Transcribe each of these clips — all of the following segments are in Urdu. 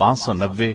590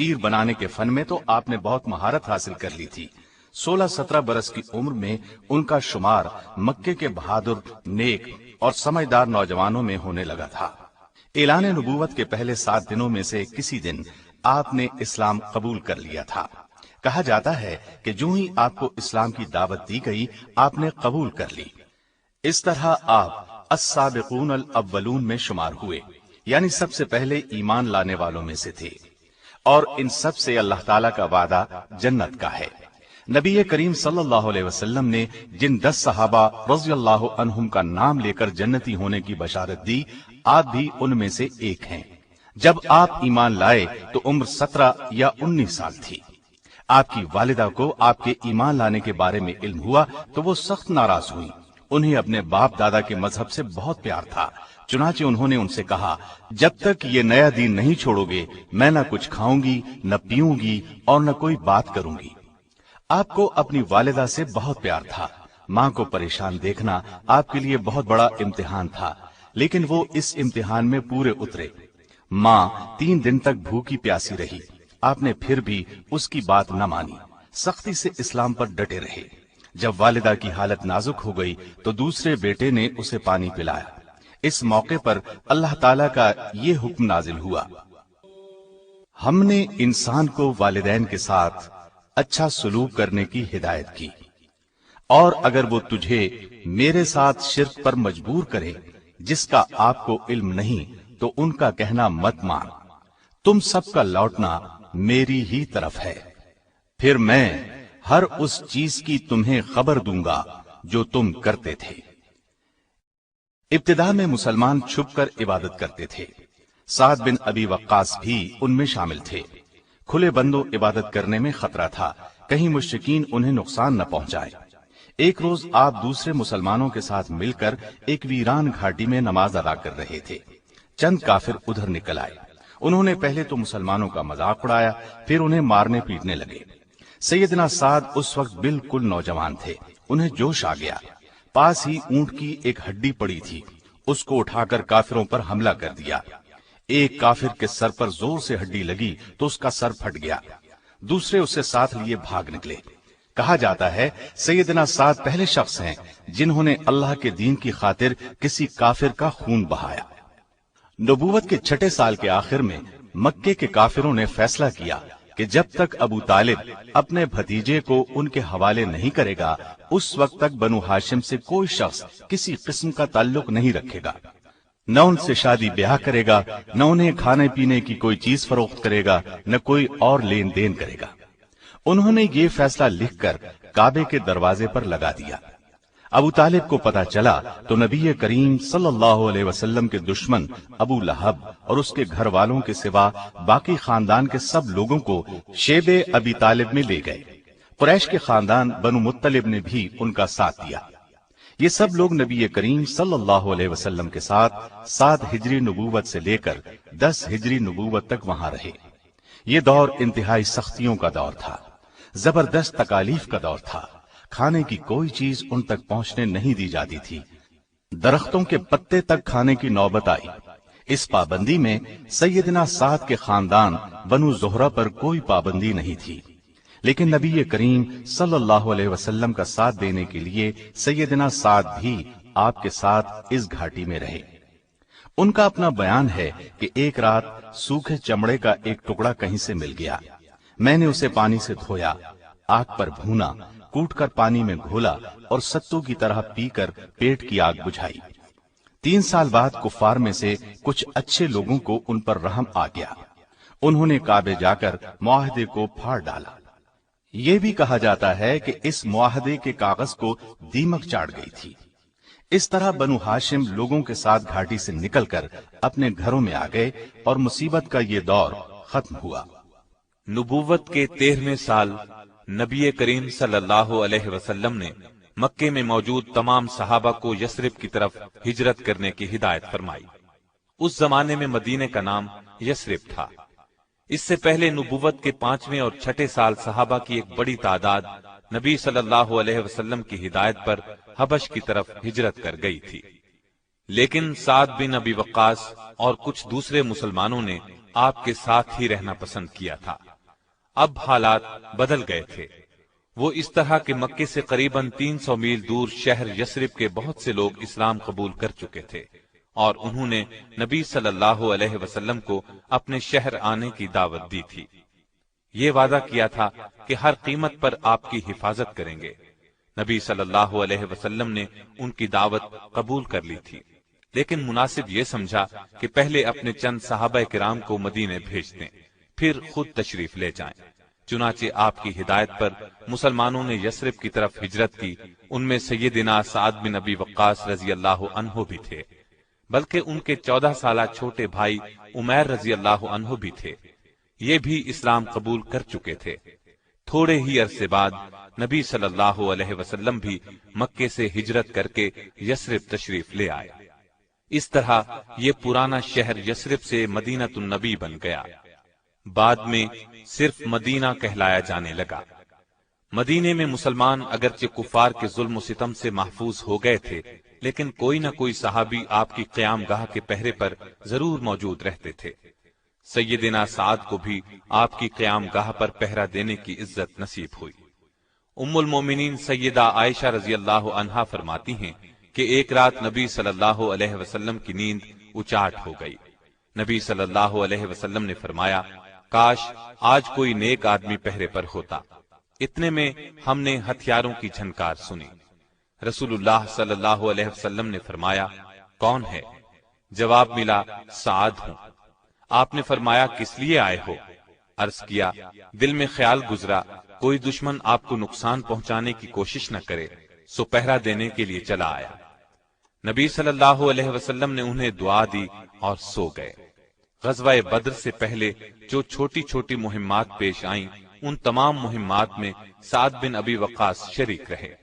تیر بنانے کے فن میں تو آپ نے بہت مہارت حاصل کر لی تھی۔ 16-17 برس کی عمر میں ان کا شمار مکے کے بہادر، نیک اور سمجھدار نوجوانوں میں ہونے لگا تھا۔ اعلان نبوت کے پہلے 7 دنوں میں سے کسی دن آپ نے اسلام قبول کر لیا تھا۔ کہا جاتا ہے کہ جو ہی آپ کو اسلام کی دعوت دی گئی آپ نے قبول کر لی۔ اس طرح آپ السابقون الاولون میں شمار ہوئے، یعنی سب سے پہلے ایمان لانے والوں میں سے تھے، اور ان سب سے اللہ تعالیٰ کا وعدہ جنت کا ہے۔ نبی کریم صلی اللہ علیہ وسلم نے جن 10 صحابہ رضی اللہ عنہم کا نام لے کر جنتی ہونے کی بشارت دی، آپ بھی ان میں سے ایک ہیں۔ جب آپ ایمان لائے تو عمر 17 یا 19 سال تھی۔ آپ کی والدہ کو آپ کے ایمان لانے کے بارے میں علم ہوا تو وہ سخت ناراض ہوئی۔ انہیں اپنے باپ دادا کے مذہب سے بہت پیار تھا، چنانچہ انہوں نے ان سے کہا، جب تک یہ نیا دین نہیں چھوڑو گے میں نہ کچھ کھاؤں گی، نہ پیوں گی اور نہ کوئی بات کروں گی۔ آپ کو اپنی والدہ سے بہت پیار تھا۔ ماں کو پریشان دیکھنا آپ کے لیے بہت بڑا امتحان تھا، لیکن وہ اس امتحان میں پورے اترے۔ ماں 3 دن تک بھوکی پیاسی رہی، آپ نے پھر بھی اس کی بات نہ مانی، سختی سے اسلام پر ڈٹے رہے۔ جب والدہ کی حالت نازک ہو گئی تو دوسرے بیٹے نے اسے پانی پلایا۔ اس موقع پر اللہ تعالیٰ کا یہ حکم نازل ہوا، ہم نے انسان کو والدین کے ساتھ اچھا سلوک کرنے کی ہدایت کی، اور اگر وہ تجھے میرے ساتھ شرک پر مجبور کرے جس کا آپ کو علم نہیں تو ان کا کہنا مت مان، تم سب کا لوٹنا میری ہی طرف ہے، پھر میں ہر اس چیز کی تمہیں خبر دوں گا جو تم کرتے تھے۔ ابتدا میں مسلمان چھپ کر عبادت کرتے تھے۔ سعد بن ابی وقاص بھی ان میں شامل تھے۔ کھلے بندوں عبادت کرنے میں خطرہ تھا، کہیں مشرکین انہیں نقصان نہ پہنچائے۔ ایک روز آپ دوسرے مسلمانوں کے ساتھ مل کر ایک ویران گھاٹی میں نماز ادا کر رہے تھے۔ چند کافر ادھر نکل آئے۔ انہوں نے پہلے تو مسلمانوں کا مذاق اڑایا، پھر انہیں مارنے پیٹنے لگے۔ سیدنا سعد اس وقت بالکل نوجوان تھے، انہیں جوش آ گیا۔ پاس ہی اونٹ کی ایک ہڈی پڑی تھی، اس کو اٹھا کر کافروں پر حملہ کر دیا۔ ایک کافر کے سر پر زور سے ہڈی لگی تو اس کا سر پھٹ گیا، دوسرے اسے ساتھ لیے بھاگ نکلے۔ کہا جاتا ہے سیدنا سعد پہلے شخص ہیں جنہوں نے اللہ کے دین کی خاطر کسی کافر کا خون بہایا۔ نبوت کے 6 سال کے آخر میں مکے کے کافروں نے فیصلہ کیا کہ جب تک ابو طالب اپنے بھتیجے کو ان کے حوالے نہیں کرے گا اس وقت تک بنو ہاشم سے کوئی شخص کسی قسم کا تعلق نہیں رکھے گا، نہ ان سے شادی بیاہ کرے گا، نہ انہیں کھانے پینے کی کوئی چیز فروخت کرے گا، نہ کوئی اور لین دین کرے گا۔ انہوں نے یہ فیصلہ لکھ کر کعبے کے دروازے پر لگا دیا۔ ابو طالب کو پتا چلا تو نبی کریم صلی اللہ علیہ وسلم کے دشمن ابو لہب اور اس کے گھر والوں کے سوا باقی خاندان کے سب لوگوں کو شیب ابی طالب میں لے گئے۔ قریش کے خاندان بنو مطلب نے بھی ان کا ساتھ دیا۔ یہ سب لوگ نبی کریم صلی اللہ علیہ وسلم کے ساتھ 7 ہجری نبوت سے لے کر 10 ہجری نبوت تک وہاں رہے۔ یہ دور انتہائی سختیوں کا دور تھا، زبردست تکالیف کا دور تھا۔ کھانے کی کوئی چیز ان تک پہنچنے نہیں دی جاتی تھی، درختوں کے پتے تک کھانے کی نوبت آئی۔ اس پابندی میں سیدنا سعد کے خاندان بنو زہرہ پر کوئی پابندی نہیں تھی، لیکن نبی کریم صلی اللہ علیہ وسلم کا ساتھ دینے کے لیے سیدنا سعد بھی آپ کے ساتھ اس گھاٹی میں رہے۔ ان کا اپنا بیان ہے کہ ایک رات سوکھے چمڑے کا ایک ٹکڑا کہیں سے مل گیا، میں نے اسے پانی سے دھویا، آگ پر بھونا، کوٹ کر پانی میں گھولا اور ستو کی طرح پی کر پیٹ کی آگ بجھائی۔ 3 سال بعد کفار میں سے کچھ اچھے لوگوں کو ان پر رحم آ گیا، انہوں نے کعبے جا کر معاہدے کو پھاڑ ڈالا۔ یہ بھی کہا جاتا ہے کہ اس معاہدے کے کاغذ کو دیمک چاٹ گئی تھی۔ اس طرح بنو ہاشم لوگوں کے ساتھ گھاٹی سے نکل کر اپنے گھروں میں آ گئے اور مصیبت کا یہ دور ختم ہوا۔ نبوت کے 13ویں سال نبی کریم صلی اللہ علیہ وسلم نے مکے میں موجود تمام صحابہ کو یثرب کی طرف ہجرت کرنے کی ہدایت فرمائی۔ اس زمانے میں مدینے کا نام یثرب تھا۔ اس سے پہلے نبوت کے 5ویں اور 6 سال صحابہ کی ایک بڑی تعداد نبی صلی اللہ علیہ وسلم کی ہدایت پر حبش کی طرف ہجرت کر گئی تھی، لیکن سعد بن ابی وقاص اور کچھ دوسرے مسلمانوں نے آپ کے ساتھ ہی رہنا پسند کیا تھا۔ اب حالات بدل گئے تھے۔ وہ اس طرح کہ مکے سے قریباً 300 میل دور شہر یثرب کے بہت سے لوگ اسلام قبول کر چکے تھے، اور انہوں نے نبی صلی اللہ علیہ وسلم کو اپنے شہر آنے کی دعوت دی تھی۔ یہ وعدہ کیا تھا کہ ہر قیمت پر آپ کی حفاظت کریں گے۔ نبی صلی اللہ علیہ وسلم نے ان کی دعوت قبول کر لی تھی، لیکن مناسب یہ سمجھا کہ پہلے اپنے چند صحابہ کرام کو مدینے بھیج دیں، پھر خود تشریف لے جائیں۔ چنانچہ آپ کی ہدایت پر مسلمانوں نے یثرب کی طرف ہجرت کی۔ ان میں سیدنا سعد بن ابی وقاص رضی اللہ عنہ بھی تھے، بلکہ ان کے 14 سالہ چھوٹے بھائی عمیر رضی اللہ عنہ بھی تھے۔ یہ بھی اسلام قبول کر چکے تھے۔ تھوڑے ہی عرصے بعد نبی صلی اللہ علیہ وسلم بھی مکے سے ہجرت کر کے یثرب تشریف لے آئے۔ اس طرح یہ پرانا شہر یثرب سے مدینۃ النبی بن گیا۔ بعد میں صرف مدینہ کہلایا جانے لگا۔ مدینے میں مسلمان اگرچہ کفار کے ظلم و ستم سے محفوظ ہو گئے تھے، لیکن کوئی نہ کوئی صحابی آپ کی قیام گاہ کے پہرے پر ضرور موجود رہتے تھے۔ سیدنا سعد کو بھی آپ کی قیام گاہ پر پہرا دینے کی عزت نصیب ہوئی۔ ام المومنین سیدہ عائشہ رضی اللہ عنہا فرماتی ہیں کہ ایک رات نبی صلی اللہ علیہ وسلم کی نیند اچاٹ ہو گئی۔ نبی صلی اللہ علیہ وسلم نے فرمایا، کاش آج کوئی نیک آدمی پہرے پر ہوتا۔ اتنے میں ہم نے ہتھیاروں کی جھنکار سنی۔ رسول اللہ صلی اللہ علیہ وسلم نے فرمایا، کون ہے؟ جواب ملا، سعد ہوں۔ آپ نے فرمایا، کس لیے آئے ہو؟ عرض کیا، دل میں خیال گزرا کوئی دشمن آپ کو نقصان پہنچانے کی کوشش نہ کرے، سو پہرا دینے کے لیے چلا آیا۔ نبی صلی اللہ علیہ وسلم نے انہیں دعا دی اور سو گئے۔ غزوہ بدر سے پہلے جو چھوٹی چھوٹی مہمات پیش آئیں، ان تمام مہمات میں سعد بن ابی وقاص شریک رہے۔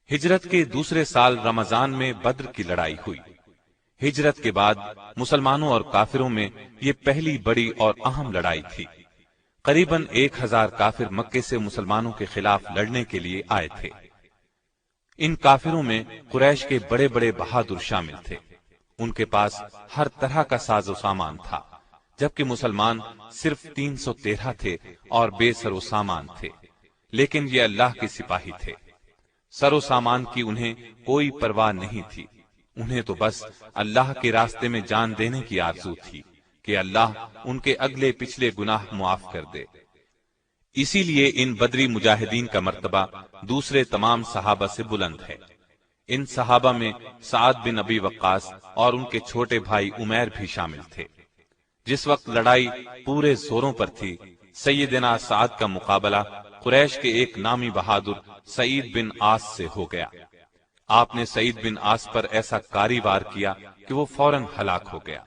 ہجرت کے دوسرے سال رمضان میں بدر کی لڑائی ہوئی۔ ہجرت کے بعد مسلمانوں اور کافروں میں یہ پہلی بڑی اور اہم لڑائی تھی۔ قریباً 1000 کافر مکے سے مسلمانوں کے خلاف لڑنے کے لیے آئے تھے۔ ان کافروں میں قریش کے بڑے بڑے بہادر شامل تھے۔ ان کے پاس ہر طرح کا ساز و سامان تھا، جبکہ مسلمان صرف 313 تھے اور بے سر و سامان تھے، لیکن یہ اللہ کے سپاہی تھے۔ سر و سامان کی انہیں کوئی پرواہ نہیں تھی، انہیں تو بس اللہ کے راستے میں جان دینے کی آرزو تھی کہ اللہ ان کے اگلے پچھلے گناہ معاف کر دے۔ اسی لیے ان بدری مجاہدین کا مرتبہ دوسرے تمام صحابہ سے بلند ہے۔ ان صحابہ میں سعد بن ابی وقاص اور ان کے چھوٹے بھائی عمیر بھی شامل تھے۔ جس وقت لڑائی پورے زوروں پر تھی، سیدنا سعد کا مقابلہ قریش کے ایک نامی بہادر سعید بن عاص سے ہو گیا۔ آپ نے سعید بن عاص پر ایسا کاری وار کیا کہ وہ فوراً ہلاک ہو گیا۔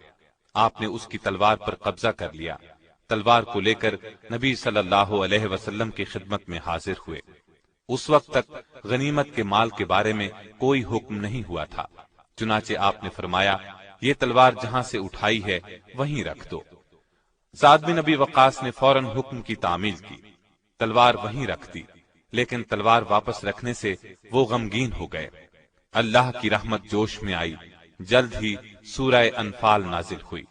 آپ نے اس کی تلوار پر قبضہ کر لیا۔ تلوار کو لے کر نبی صلی اللہ علیہ وسلم کی خدمت میں حاضر ہوئے۔ اس وقت تک غنیمت کے مال کے بارے میں کوئی حکم نہیں ہوا تھا، چنانچہ آپ نے فرمایا، یہ تلوار جہاں سے اٹھائی ہے وہیں رکھ دو۔ سعد بن ابی وقاص نے فوراً حکم کی تعمیل کی، تلوار وہیں رکھ دی، لیکن تلوار واپس رکھنے سے وہ غمگین ہو گئے۔ اللہ کی رحمت جوش میں آئی، جلد ہی سورہ انفال نازل ہوئی۔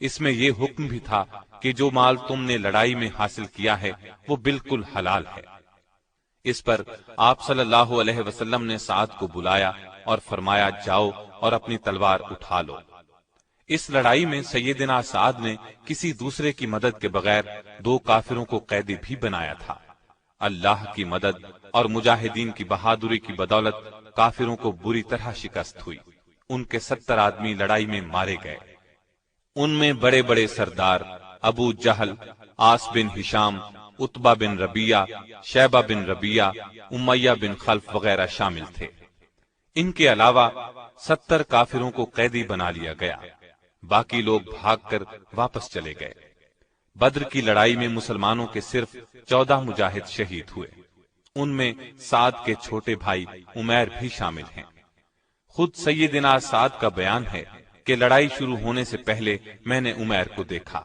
اس میں یہ حکم بھی تھا کہ جو مال تم نے لڑائی میں حاصل کیا ہے وہ بالکل حلال ہے۔ اس پر آپ صلی اللہ علیہ وسلم نے سعد کو بلایا اور فرمایا، جاؤ اور اپنی تلوار اٹھا لو۔ اس لڑائی میں سیدنا سعد نے کسی دوسرے کی مدد کے بغیر 2 کافروں کو قیدی بھی بنایا تھا۔ اللہ کی مدد اور مجاہدین کی بہادری کی بدولت کافروں کو بری طرح شکست ہوئی۔ ان کے 70 آدمی لڑائی میں مارے گئے۔ ان میں بڑے بڑے سردار ابو جہل، عاص بن ہشام، عتبہ بن ربیعہ، شیبہ بن ربیعہ، امیہ بن خلف وغیرہ شامل تھے۔ ان کے علاوہ 70 کافروں کو قیدی بنا لیا گیا، باقی لوگ بھاگ کر واپس چلے گئے۔ بدر کی لڑائی میں مسلمانوں کے صرف 14 مجاہد شہید ہوئے۔ ان میں سعد کے چھوٹے بھائی عمیر بھی شامل ہیں۔ خود سیدنا سعد کا بیان ہے کہ لڑائی شروع ہونے سے پہلے میں نے عمیر کو دیکھا،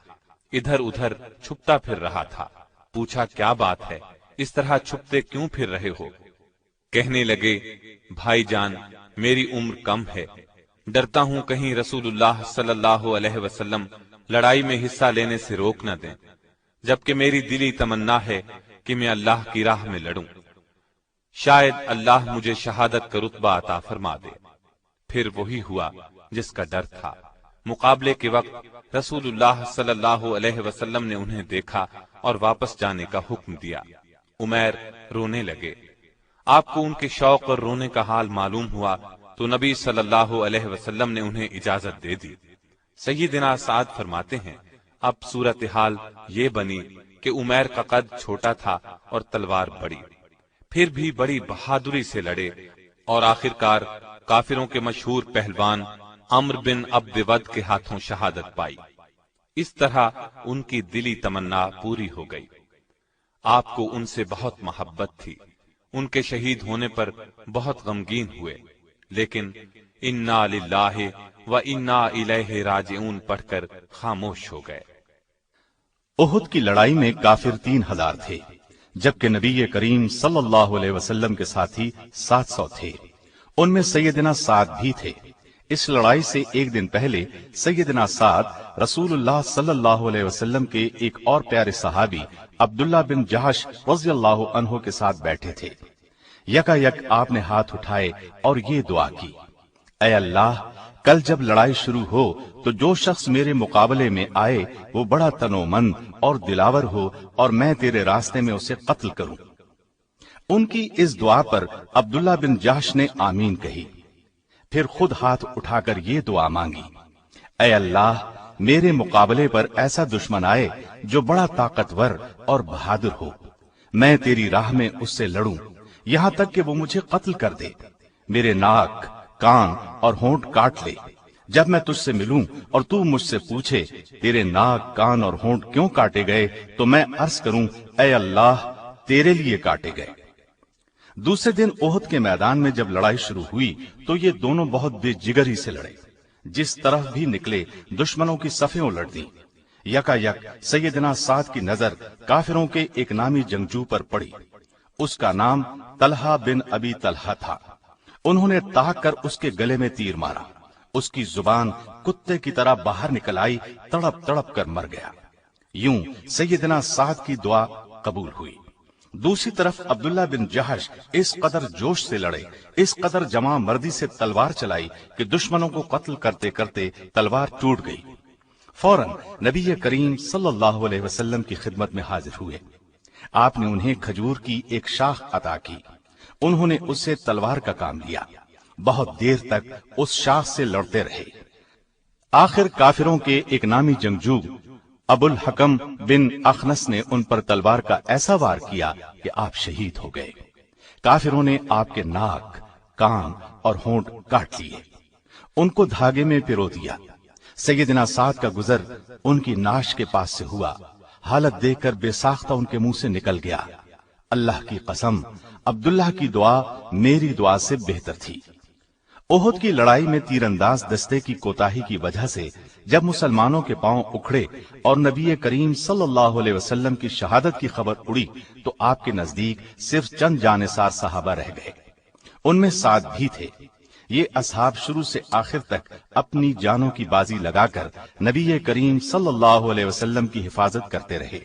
ادھر ادھر چھپتا پھر رہا تھا۔ پوچھا، کیا بات ہے، اس طرح چھپتے کیوں پھر رہے ہو؟ کہنے لگے، بھائی جان، میری عمر کم ہے، ڈرتا ہوں کہیں رسول اللہ صلی اللہ علیہ وسلم لڑائی میں حصہ لینے سے روک نہ دیں، جبکہ میری دلی تمنا ہے کہ میں اللہ کی راہ میں لڑوں، شاید اللہ مجھے شہادت کا رتبہ عطا فرما دے۔ پھر وہی ہوا جس کا ڈر تھا۔ مقابلے کے وقت رسول اللہ صلی اللہ علیہ وسلم نے انہیں دیکھا اور واپس جانے کا حکم دیا۔ عمیر رونے لگے۔ آپ کو ان کے شوق اور رونے کا حال معلوم ہوا تو نبی صلی اللہ علیہ وسلم نے انہیں اجازت دے دی۔ سیدنا سعد فرماتے ہیں، اب صورتحال یہ بنی کہ عمیر کا قد چھوٹا تھا اور تلوار بڑی، پھر بھی بڑی بہادری سے لڑے اور آخرکار کافروں کے مشہور پہلوان عمرو بن عبد ود کے ہاتھوں شہادت پائی۔ اس طرح ان کی دلی تمنا پوری ہو گئی۔ آپ کو ان سے بہت محبت تھی۔ ان کے شہید ہونے پر بہت غمگین ہوئے، لیکن انا للہ و انا الیہ راجعون پڑھ کر خاموش ہو گئے۔ احد کی لڑائی میں کافر 3000 تھے، جبکہ نبی کریم صلی اللہ علیہ وسلم کے ساتھی 700 تھے۔ ان میں سیدنا سعد بھی تھے۔ اس لڑائی سے ایک دن پہلے سیدنا سعد رسول اللہ صلی اللہ علیہ وسلم کے ایک اور پیارے صحابی عبداللہ بن جہش رضی اللہ عنہ کے ساتھ بیٹھے تھے۔ یکا یک آپ نے ہاتھ اٹھائے اور یہ دعا کی، اے اللہ، کل جب لڑائی شروع ہو تو جو شخص میرے مقابلے میں آئے وہ بڑا تنومند اور دلاور ہو اور میں تیرے راستے میں اسے قتل کروں۔ ان کی اس دعا پر عبداللہ بن جہش نے آمین کہی، پھر خود ہاتھ اٹھا کر یہ دعا مانگی، اے اللہ، میرے مقابلے پر ایسا دشمن آئے جو بڑا طاقتور اور بہادر ہو، میں تیری راہ میں اس سے لڑوں یہاں تک کہ وہ مجھے قتل کر دے، میرے ناک، کان اور ہونٹ کاٹ لے۔ جب میں تجھ سے ملوں اور تو مجھ سے پوچھے تیرے ناک، کان اور ہونٹ کیوں کاٹے گئے تو میں عرض کروں، اے اللہ، تیرے لیے کاٹے گئے۔ دوسرے دن احد کے میدان میں جب لڑائی شروع ہوئی تو یہ دونوں بہت بے جگری سے لڑے۔ جس طرف بھی نکلے دشمنوں کی صفیں الٹ دیں۔ یکا یک سیدنا سعد کی نظر کافروں کے ایک نامی جنگجو پر پڑی۔ اس کا نام طلحہ بن ابی طلحہ تھا۔ انہوں نے تاک کر اس کے گلے میں تیر مارا۔ اس کی زبان کتے کی طرح باہر نکل آئی، تڑپ تڑپ کر مر گیا۔ یوں سیدنا سعد کی دعا قبول ہوئی۔ دوسری طرف عبداللہ بن جہش اس قدر جوش سے لڑے، اس قدر جمع مردی سے تلوار چلائی کہ دشمنوں کو قتل کرتے کرتے تلوار ٹوٹ گئی۔ فوراً نبی کریم صلی اللہ علیہ وسلم کی خدمت میں حاضر ہوئے۔ آپ نے انہیں کھجور کی ایک شاخ عطا کی۔ انہوں نے اس سے تلوار کا کام لیا۔ بہت دیر تک اس شاخ سے لڑتے رہے۔ آخر کافروں کے ایک نامی جنگجو ابو الحکم بن اخنس نے ان پر تلوار کا ایسا وار کیا کہ آپ شہید ہو گئے۔ کافروں نے آپ کے ناک، کان اور ہونٹ کاٹ لیے، ان کو دھاگے میں پرو دیا۔ سیدنا سعد کا گزر ان کی ناش کے پاس سے ہوا۔ حالت دیکھ کر بے ساختہ ان کے منہ سے نکل گیا، اللہ کی قسم، عبداللہ کی دعا میری دعا سے بہتر تھی۔ احد کی لڑائی میں تیر انداز دستے کی کوتاہی کی وجہ سے جب مسلمانوں کے پاؤں اکھڑے اور نبی کریم صلی اللہ علیہ وسلم کی شہادت کی خبر اڑی تو آپ کے نزدیک صرف چند جانثار صحابہ رہ گئے۔ ان میں سعد بھی تھے۔ یہ اصحاب شروع سے آخر تک اپنی جانوں کی بازی لگا کر نبی کریم صلی اللہ علیہ وسلم کی حفاظت کرتے رہے۔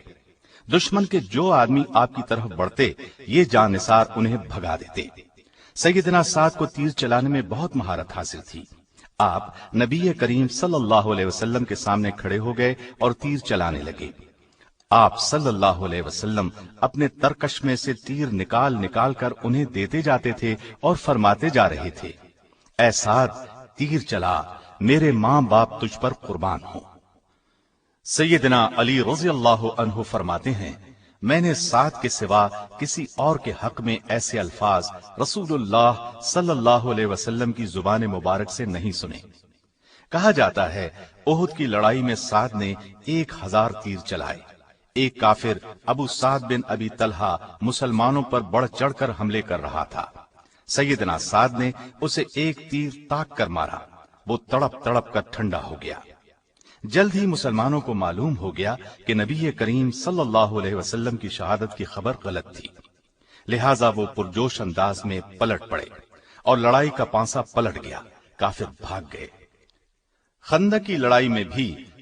دشمن کے جو آدمی آپ کی طرف بڑھتے یہ جانثار انہیں بھگا دیتے۔ سیدنا سعد کو تیر چلانے میں بہت مہارت حاصل تھی۔ آپ نبی کریم صلی اللہ علیہ وسلم کے سامنے کھڑے ہو گئے اور تیر چلانے لگے۔ آپ صلی اللہ علیہ وسلم اپنے ترکش میں سے تیر نکال نکال کر انہیں دیتے جاتے تھے اور فرماتے جا رہے تھے، اے سعد، تیر چلا، میرے ماں باپ تجھ پر قربان ہوں۔ سیدنا علی رضی اللہ عنہ فرماتے ہیں، میں نے سعد کے سوا کسی اور کے حق میں ایسے الفاظ رسول اللہ صلی اللہ علیہ وسلم کی زبان مبارک سے نہیں سنے۔ کہا جاتا ہے احد کی لڑائی میں سعد نے 1000 تیر چلائے۔ ایک کافر ابو سعد بن ابی طلحہ مسلمانوں پر بڑھ چڑھ کر حملے کر رہا تھا۔ سیدنا سعد نے اسے ایک تیر تاک کر مارا، وہ تڑپ تڑپ کر ٹھنڈا ہو گیا۔ جلد ہی مسلمانوں کو معلوم ہو گیا کہ نبی کریم صلی اللہ علیہ وسلم کی شہادت کی خبر غلط تھی، لہٰذا وہ پرجوش انداز میں پلٹ پڑے اور لڑائی کا پانسا پلٹ گیا، کافر بھاگ گئے۔ خندق کی لڑائی میں بھی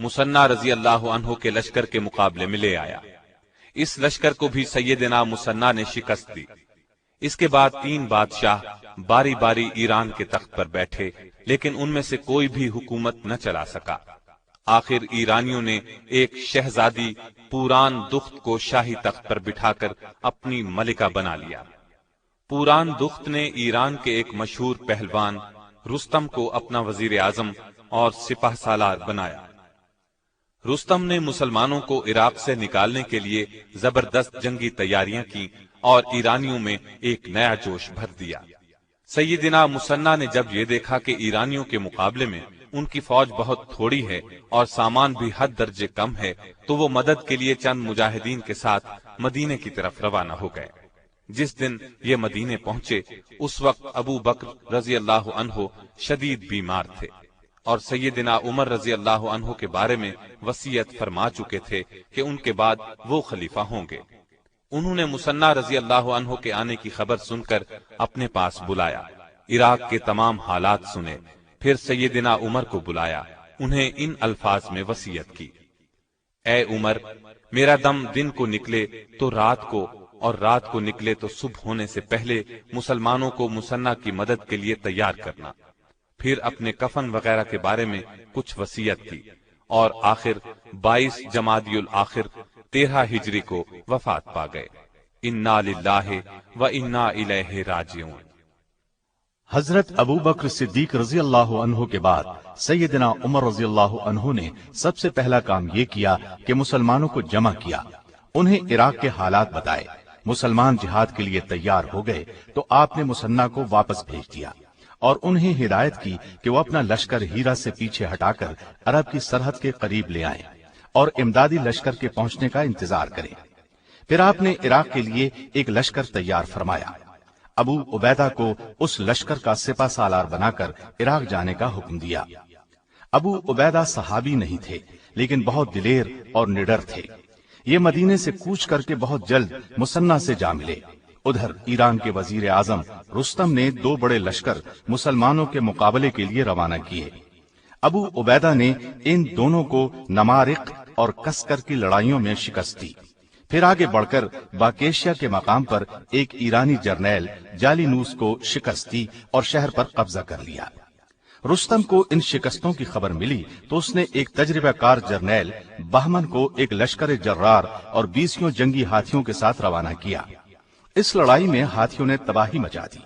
مسنہ رضی اللہ عنہ کے لشکر کے مقابلے میں لے آیا۔ اس لشکر کو بھی سیدنا مسنہ نے شکست دی۔ اس کے بعد 3 بادشاہ باری باری ایران کے تخت پر بیٹھے، لیکن ان میں سے کوئی بھی حکومت نہ چلا سکا۔ آخر ایرانیوں نے ایک شہزادی پوران دخت کو شاہی تخت پر بٹھا کر اپنی ملکہ بنا لیا۔ پوران دخت نے ایران کے ایک مشہور پہلوان رستم کو اپنا وزیر اعظم اور سپہ سالار بنایا۔ رستم نے مسلمانوں کو عراق سے نکالنے کے لیے زبردست جنگی تیاریاں کی اور ایرانیوں میں ایک نیا جوش بھر دیا۔ سیدنا مسنہ نے جب یہ دیکھا کہ ایرانیوں کے مقابلے میں ان کی فوج بہت تھوڑی ہے اور سامان بھی حد درجے کم ہے، تو وہ مدد کے لیے چند مجاہدین کے ساتھ مدینے کی طرف روانہ ہو گئے۔ جس دن یہ مدینے پہنچے اس وقت ابو بکر رضی اللہ عنہ شدید بیمار تھے اور سیدنا عمر رضی اللہ عنہ کے بارے میں وصیت فرما چکے تھے کہ ان کے بعد وہ خلیفہ ہوں گے۔ انہوں نے مسنہ رضی اللہ عنہ کے آنے کی خبر سن کر اپنے پاس بلایا، عراق کے تمام حالات سنے، پھر سیدنا عمر کو بلایا، انہیں ان الفاظ میں وصیت کی: اے عمر، میرا دم دن کو نکلے تو رات کو، اور رات کو نکلے تو صبح ہونے سے پہلے مسلمانوں کو مسنہ کی مدد کے لیے تیار کرنا۔ پھر اپنے کفن وغیرہ کے بارے میں کچھ وصیت کی، اور آخر 22 جمادی الاخر 13 ہجری کو وفات پا گئے۔ انا للہ و انا الیہ راجعون۔ حضرت ابو بکر صدیق رضی اللہ عنہ کے بعد سیدنا عمر رضی اللہ عنہ نے سب سے پہلا کام یہ کیا کہ مسلمانوں کو جمع کیا، انہیں عراق کے حالات بتائے۔ مسلمان جہاد کے لیے تیار ہو گئے تو آپ نے مسنہ کو واپس بھیج دیا اور انہیں ہدایت کی کہ وہ اپنا لشکر ہیرا سے پیچھے ہٹا کر عرب کی سرحد کے قریب لے آئیں اور امدادی لشکر کے پہنچنے کا انتظار کریں۔ پھر آپ نے عراق کے لیے ایک لشکر تیار فرمایا۔ ابو عبیدہ کو اس لشکر کا سپہ سالار بنا کر عراق جانے کا حکم دیا۔ ابو عبیدہ صحابی نہیں تھے، لیکن بہت دلیر اور نڈر تھے۔ یہ مدینے سے کوچ کر کے بہت جلد مسنہ سے جا ملے۔ ادھر ایران کے وزیر اعظم رستم نے 2 بڑے لشکر مسلمانوں کے مقابلے کے لیے روانہ کیے۔ ابو عبیدہ نے ان دونوں کو نمارق اور کسکر کی لڑائیوں میں شکست دی۔ پھر آگے بڑھ کر باکیشیا کے مقام پر ایک ایرانی جرنیل جالینوس کو شکست دی اور شہر پر قبضہ کر لیا۔ رستم کو ان شکستوں کی خبر ملی تو اس نے ایک تجربہ کار جرنیل بہمن کو ایک لشکر جرار اور 20 جنگی ہاتھیوں کے ساتھ روانہ کیا۔ اس لڑائی میں ہاتھیوں نے تباہی مچا دی۔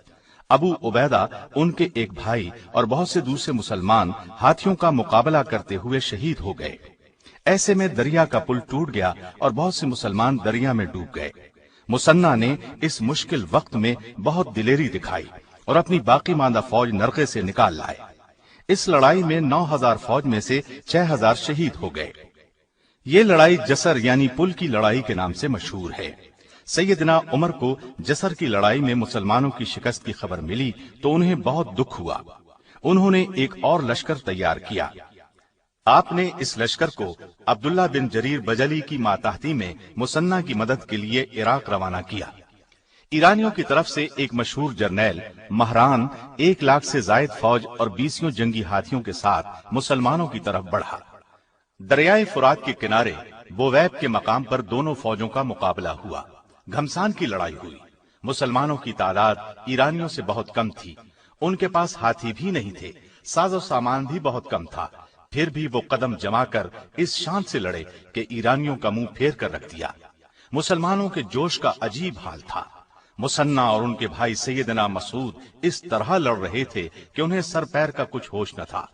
ابو عبیدہ، ان کے ایک بھائی اور بہت سے دوسرے مسلمان ہاتھیوں کا مقابلہ کرتے ہوئے شہید ہو گئے۔ ایسے میں دریا کا پل ٹوٹ گیا اور بہت سے مسلمان دریا میں ڈوب گئے۔ مسنہ نے اس مشکل وقت میں بہت دلیری دکھائی اور اپنی باقی ماندہ فوج نرغے سے نکال لائے۔ اس لڑائی میں 9000 فوج میں سے 6000 شہید ہو گئے۔ یہ لڑائی جسر یعنی پل کی لڑائی کے نام سے مشہور ہے۔ سیدنا عمر کو جسر کی لڑائی میں مسلمانوں کی شکست کی خبر ملی تو انہیں بہت دکھ ہوا۔ انہوں نے ایک اور لشکر تیار کیا۔ آپ نے اس لشکر کو عبداللہ بن جریر بجلی کی ماتحتی میں مسنہ کی مدد کے لیے عراق روانہ کیا۔ ایرانیوں کی طرف سے ایک مشہور جرنیل مہران 1 لاکھ سے زائد فوج اور 20 جنگی ہاتھیوں کے ساتھ مسلمانوں کی طرف بڑھا۔ دریائے فرات کے کنارے بویب کے مقام پر دونوں فوجوں کا مقابلہ ہوا۔ گھمسان کی لڑائی ہوئی۔ مسلمانوں کی تعداد ایرانیوں سے بہت کم تھی، ان کے پاس ہاتھی بھی نہیں تھے، ساز و سامان بھی بہت کم تھا، پھر بھی وہ قدم جما کر اس شان سے لڑے کہ ایرانیوں کا منہ پھیر کر رکھ دیا۔ مسلمانوں کے جوش کا عجیب حال تھا۔ مسنہ اور ان کے بھائی سیدنا مسعود اس طرح لڑ رہے تھے کہ انہیں سر پیر کا کچھ ہوش نہ تھا۔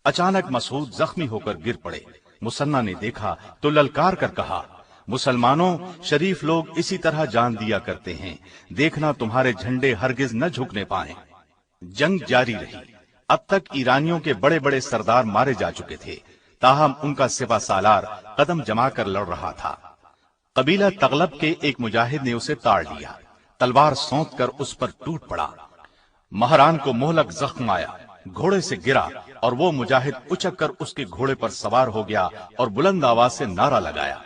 اچانک مسعود زخمی ہو کر گر پڑے۔ مسنہ نے دیکھا تو للکار کر کہا، مسلمانوں، شریف لوگ اسی طرح جان دیا کرتے ہیں، دیکھنا تمہارے جھنڈے ہرگز نہ جھکنے پائیں۔ جنگ جاری رہی۔ اب تک ایرانیوں کے بڑے بڑے سردار مارے جا چکے تھے، تاہم ان کا سپہ سالار قدم جما کر لڑ رہا تھا۔ قبیلہ تغلب کے ایک مجاہد نے اسے تاڑ لیا، تلوار سونت کر اس پر ٹوٹ پڑا۔ مہران کو مہلک زخم آیا، گھوڑے سے گرا اور وہ مجاہد اچک کر اس کے گھوڑے پر سوار ہو گیا اور بلند آواز سے نعرہ لگایا،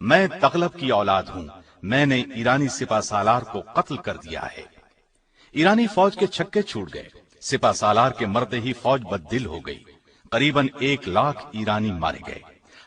میں تغلب کی اولاد ہوں، میں نے ایرانی سپہ سالار کو قتل کر دیا ہے۔ ایرانی فوج کے چھکے چھوٹ گئے، سپہ سالار کے مرتے ہی فوج بددل ہو گئی، قریباً 1 لاکھ ایرانی مارے گئے۔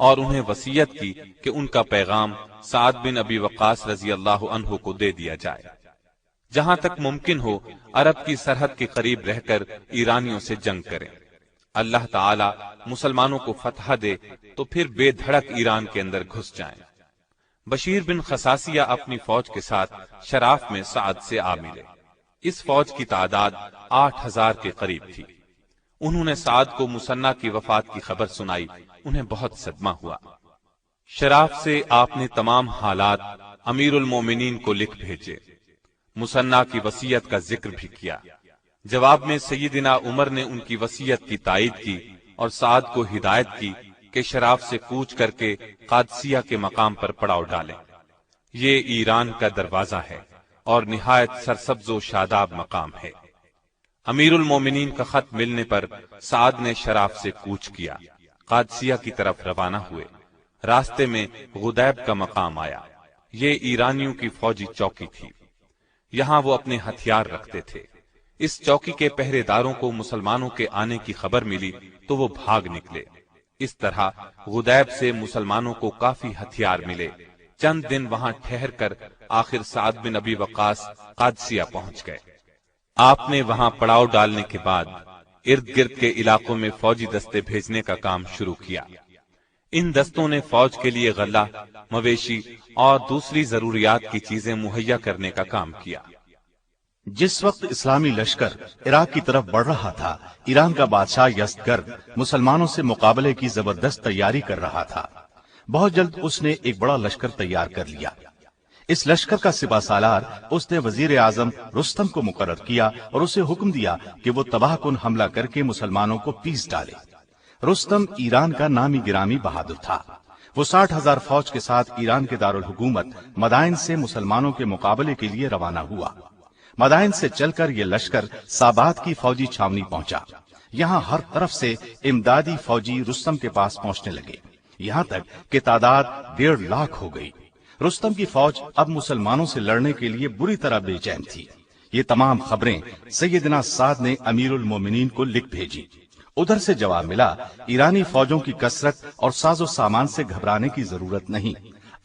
اور انہیں وصیت کی کہ ان کا پیغام سعد بن ابی وقاص رضی اللہ عنہ کو دے دیا جائے۔ جہاں تک ممکن ہو عرب کی سرحد کے قریب رہ کر ایرانیوں سے جنگ کریں۔ اللہ تعالی مسلمانوں کو فتح دے تو پھر بے دھڑک ایران کے اندر گھس جائیں۔ بشیر بن خصاصیہ اپنی فوج کے ساتھ شراف میں سعد سے آ ملے۔ اس فوج کی تعداد 8000 کے قریب تھی۔ انہوں نے سعد کو مصنع کی وفات کی خبر سنائی، انہیں بہت صدمہ ہوا۔ شراف سے آپ نے تمام حالات امیر المومنین کو لکھ بھیجے، مصنع کی وصیت کا ذکر بھی کیا۔ جواب میں سیدنا عمر نے ان کی وصیت کی تائید کی اور سعد کو ہدایت کی کہ شراف سے کوچ کر کے قادسیہ کے مقام پر پڑاؤ ڈالیں۔ یہ ایران کا دروازہ ہے اور نہایت سرسبز و شاداب مقام ہے۔ امیر المومنین کا خط ملنے پر سعد نے شراف سے کوچ کیا، قادسیہ کی طرف روانہ ہوئے۔ راستے میں غدیب کا مقام آیا۔ یہ ایرانیوں کی فوجی چوکی تھی، یہاں وہ اپنے ہتھیار رکھتے تھے۔ اس چوکی کے پہرے داروں کو مسلمانوں کے آنے کی خبر ملی تو وہ بھاگ نکلے۔ اس طرح غدیب سے مسلمانوں کو کافی ہتھیار ملے۔ چند دن وہاں ٹھہر کر آخر سعد بن ابی وقاص قادسیہ پہنچ گئے۔ آپ نے وہاں پڑاؤ ڈالنے کے بعد ارد گرد کے علاقوں میں فوجی دستے بھیجنے کا کام شروع کیا۔ ان دستوں نے فوج کے لیے غلہ، مویشی اور دوسری ضروریات کی چیزیں مہیا کرنے کا کام کیا۔ جس وقت اسلامی لشکر عراق کی طرف بڑھ رہا تھا، ایران کا بادشاہ یزدگرد مسلمانوں سے مقابلے کی زبردست تیاری کر رہا تھا۔ بہت جلد اس نے ایک بڑا لشکر تیار کر لیا۔ اس لشکر کا سپہ سالار اس نے وزیر اعظم رستم کو مقرر کیا اور اسے حکم دیا کہ وہ تباہ کن حملہ کر کے مسلمانوں کو پیس ڈالے۔ رستم ایران کا نامی گرامی بہادر تھا۔ وہ 60,000 فوج کے ساتھ ایران کے دارالحکومت مدائن سے مسلمانوں کے مقابلے کے لیے روانہ ہوا۔ مدائن سے چل کر یہ لشکر سابات کی فوجی چھاونی پہنچا۔ یہاں ہر طرف سے امدادی فوجی رستم کے پاس پہنچنے لگے، یہاں تک کہ تعداد 1.5 لاکھ ہو گئی۔ رستم کی فوج اب مسلمانوں سے لڑنے کے لیے بری طرح بے چین تھی۔ یہ تمام خبریں سیدنا سعد نے امیر المومنین کو لکھ بھیجی۔ ادھر سے جواب ملا، ایرانی فوجوں کی کثرت اور ساز و سامان سے گھبرانے کی ضرورت نہیں،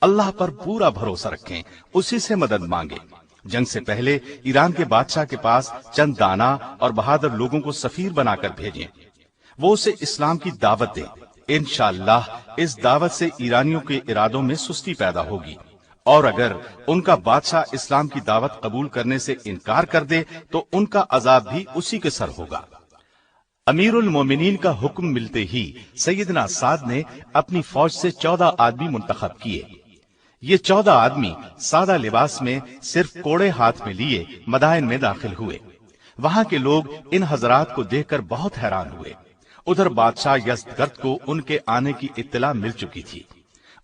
اللہ پر پورا بھروسہ رکھیں، اسی سے مدد مانگیں۔ جنگ سے پہلے ایران کے بادشاہ کے پاس چند دانا اور بہادر لوگوں کو سفیر بنا کر بھیجیں، وہ اسے اسلام کی دعوت دیں۔ انشاءاللہ اس دعوت سے ایرانیوں کے ارادوں میں سستی پیدا ہوگی، اور اگر ان کا بادشاہ اسلام کی دعوت قبول کرنے سے انکار کر دے تو ان کا عذاب بھی اسی کے سر ہوگا۔ امیر المومنین کا حکم ملتے ہی سیدنا سعد نے اپنی فوج سے 14 آدمی منتخب کیے۔ یہ 14 آدمی سادہ لباس میں صرف کوڑے ہاتھ میں لیے مدائن میں داخل ہوئے۔ وہاں کے لوگ ان حضرات کو دیکھ کر بہت حیران ہوئے۔ ادھر بادشاہ یزدگرد کو ان کے آنے کی اطلاع مل چکی تھی۔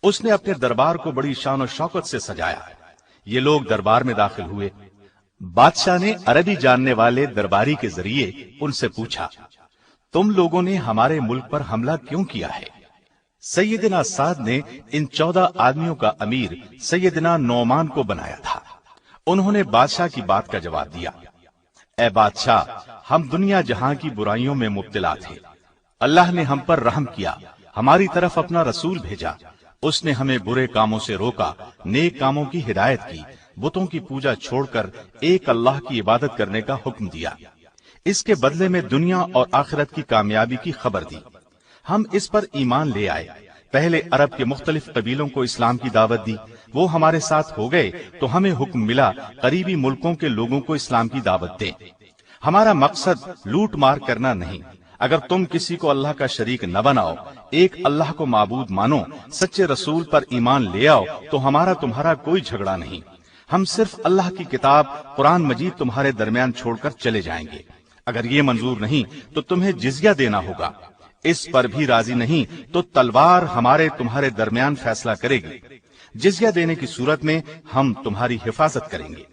اس نے اپنے دربار کو بڑی شان و شوکت سے سجایا۔ یہ لوگ دربار میں داخل ہوئے۔ بادشاہ نے عربی جاننے والے درباری کے ذریعے ان سے پوچھا، تم لوگوں نے ہمارے ملک پر حملہ کیوں کیا ہے؟ سیدنا سعد نے ان 14 آدمیوں کا امیر سیدنا نعمان کو بنایا تھا۔ انہوں نے بادشاہ کی بات کا جواب دیا، اے بادشاہ، ہم دنیا جہاں کی برائیوں میں مبتلا تھے، اللہ نے ہم پر رحم کیا، ہماری طرف اپنا رسول بھیجا، اس نے ہمیں برے کاموں سے روکا، نیک کاموں کی ہدایت کی، بتوں کی پوجا چھوڑ کر ایک اللہ کی عبادت کرنے کا حکم دیا، اس کے بدلے میں دنیا اور آخرت کی کامیابی کی خبر دی۔ ہم اس پر ایمان لے آئے، پہلے عرب کے مختلف قبیلوں کو اسلام کی دعوت دی، وہ ہمارے ساتھ ہو گئے تو ہمیں حکم ملا قریبی ملکوں کے لوگوں کو اسلام کی دعوت دیں۔ ہمارا مقصد لوٹ مار کرنا نہیں، اگر تم کسی کو اللہ کا شریک نہ بناؤ، ایک اللہ کو معبود مانو، سچے رسول پر ایمان لے آؤ تو ہمارا تمہارا کوئی جھگڑا نہیں، ہم صرف اللہ کی کتاب قرآن مجید تمہارے درمیان چھوڑ کر چلے جائیں گے۔ اگر یہ منظور نہیں تو تمہیں جزیہ دینا ہوگا، اس پر بھی راضی نہیں تو تلوار ہمارے تمہارے درمیان فیصلہ کرے گی، جزیہ دینے کی صورت میں ہم تمہاری حفاظت کریں گے۔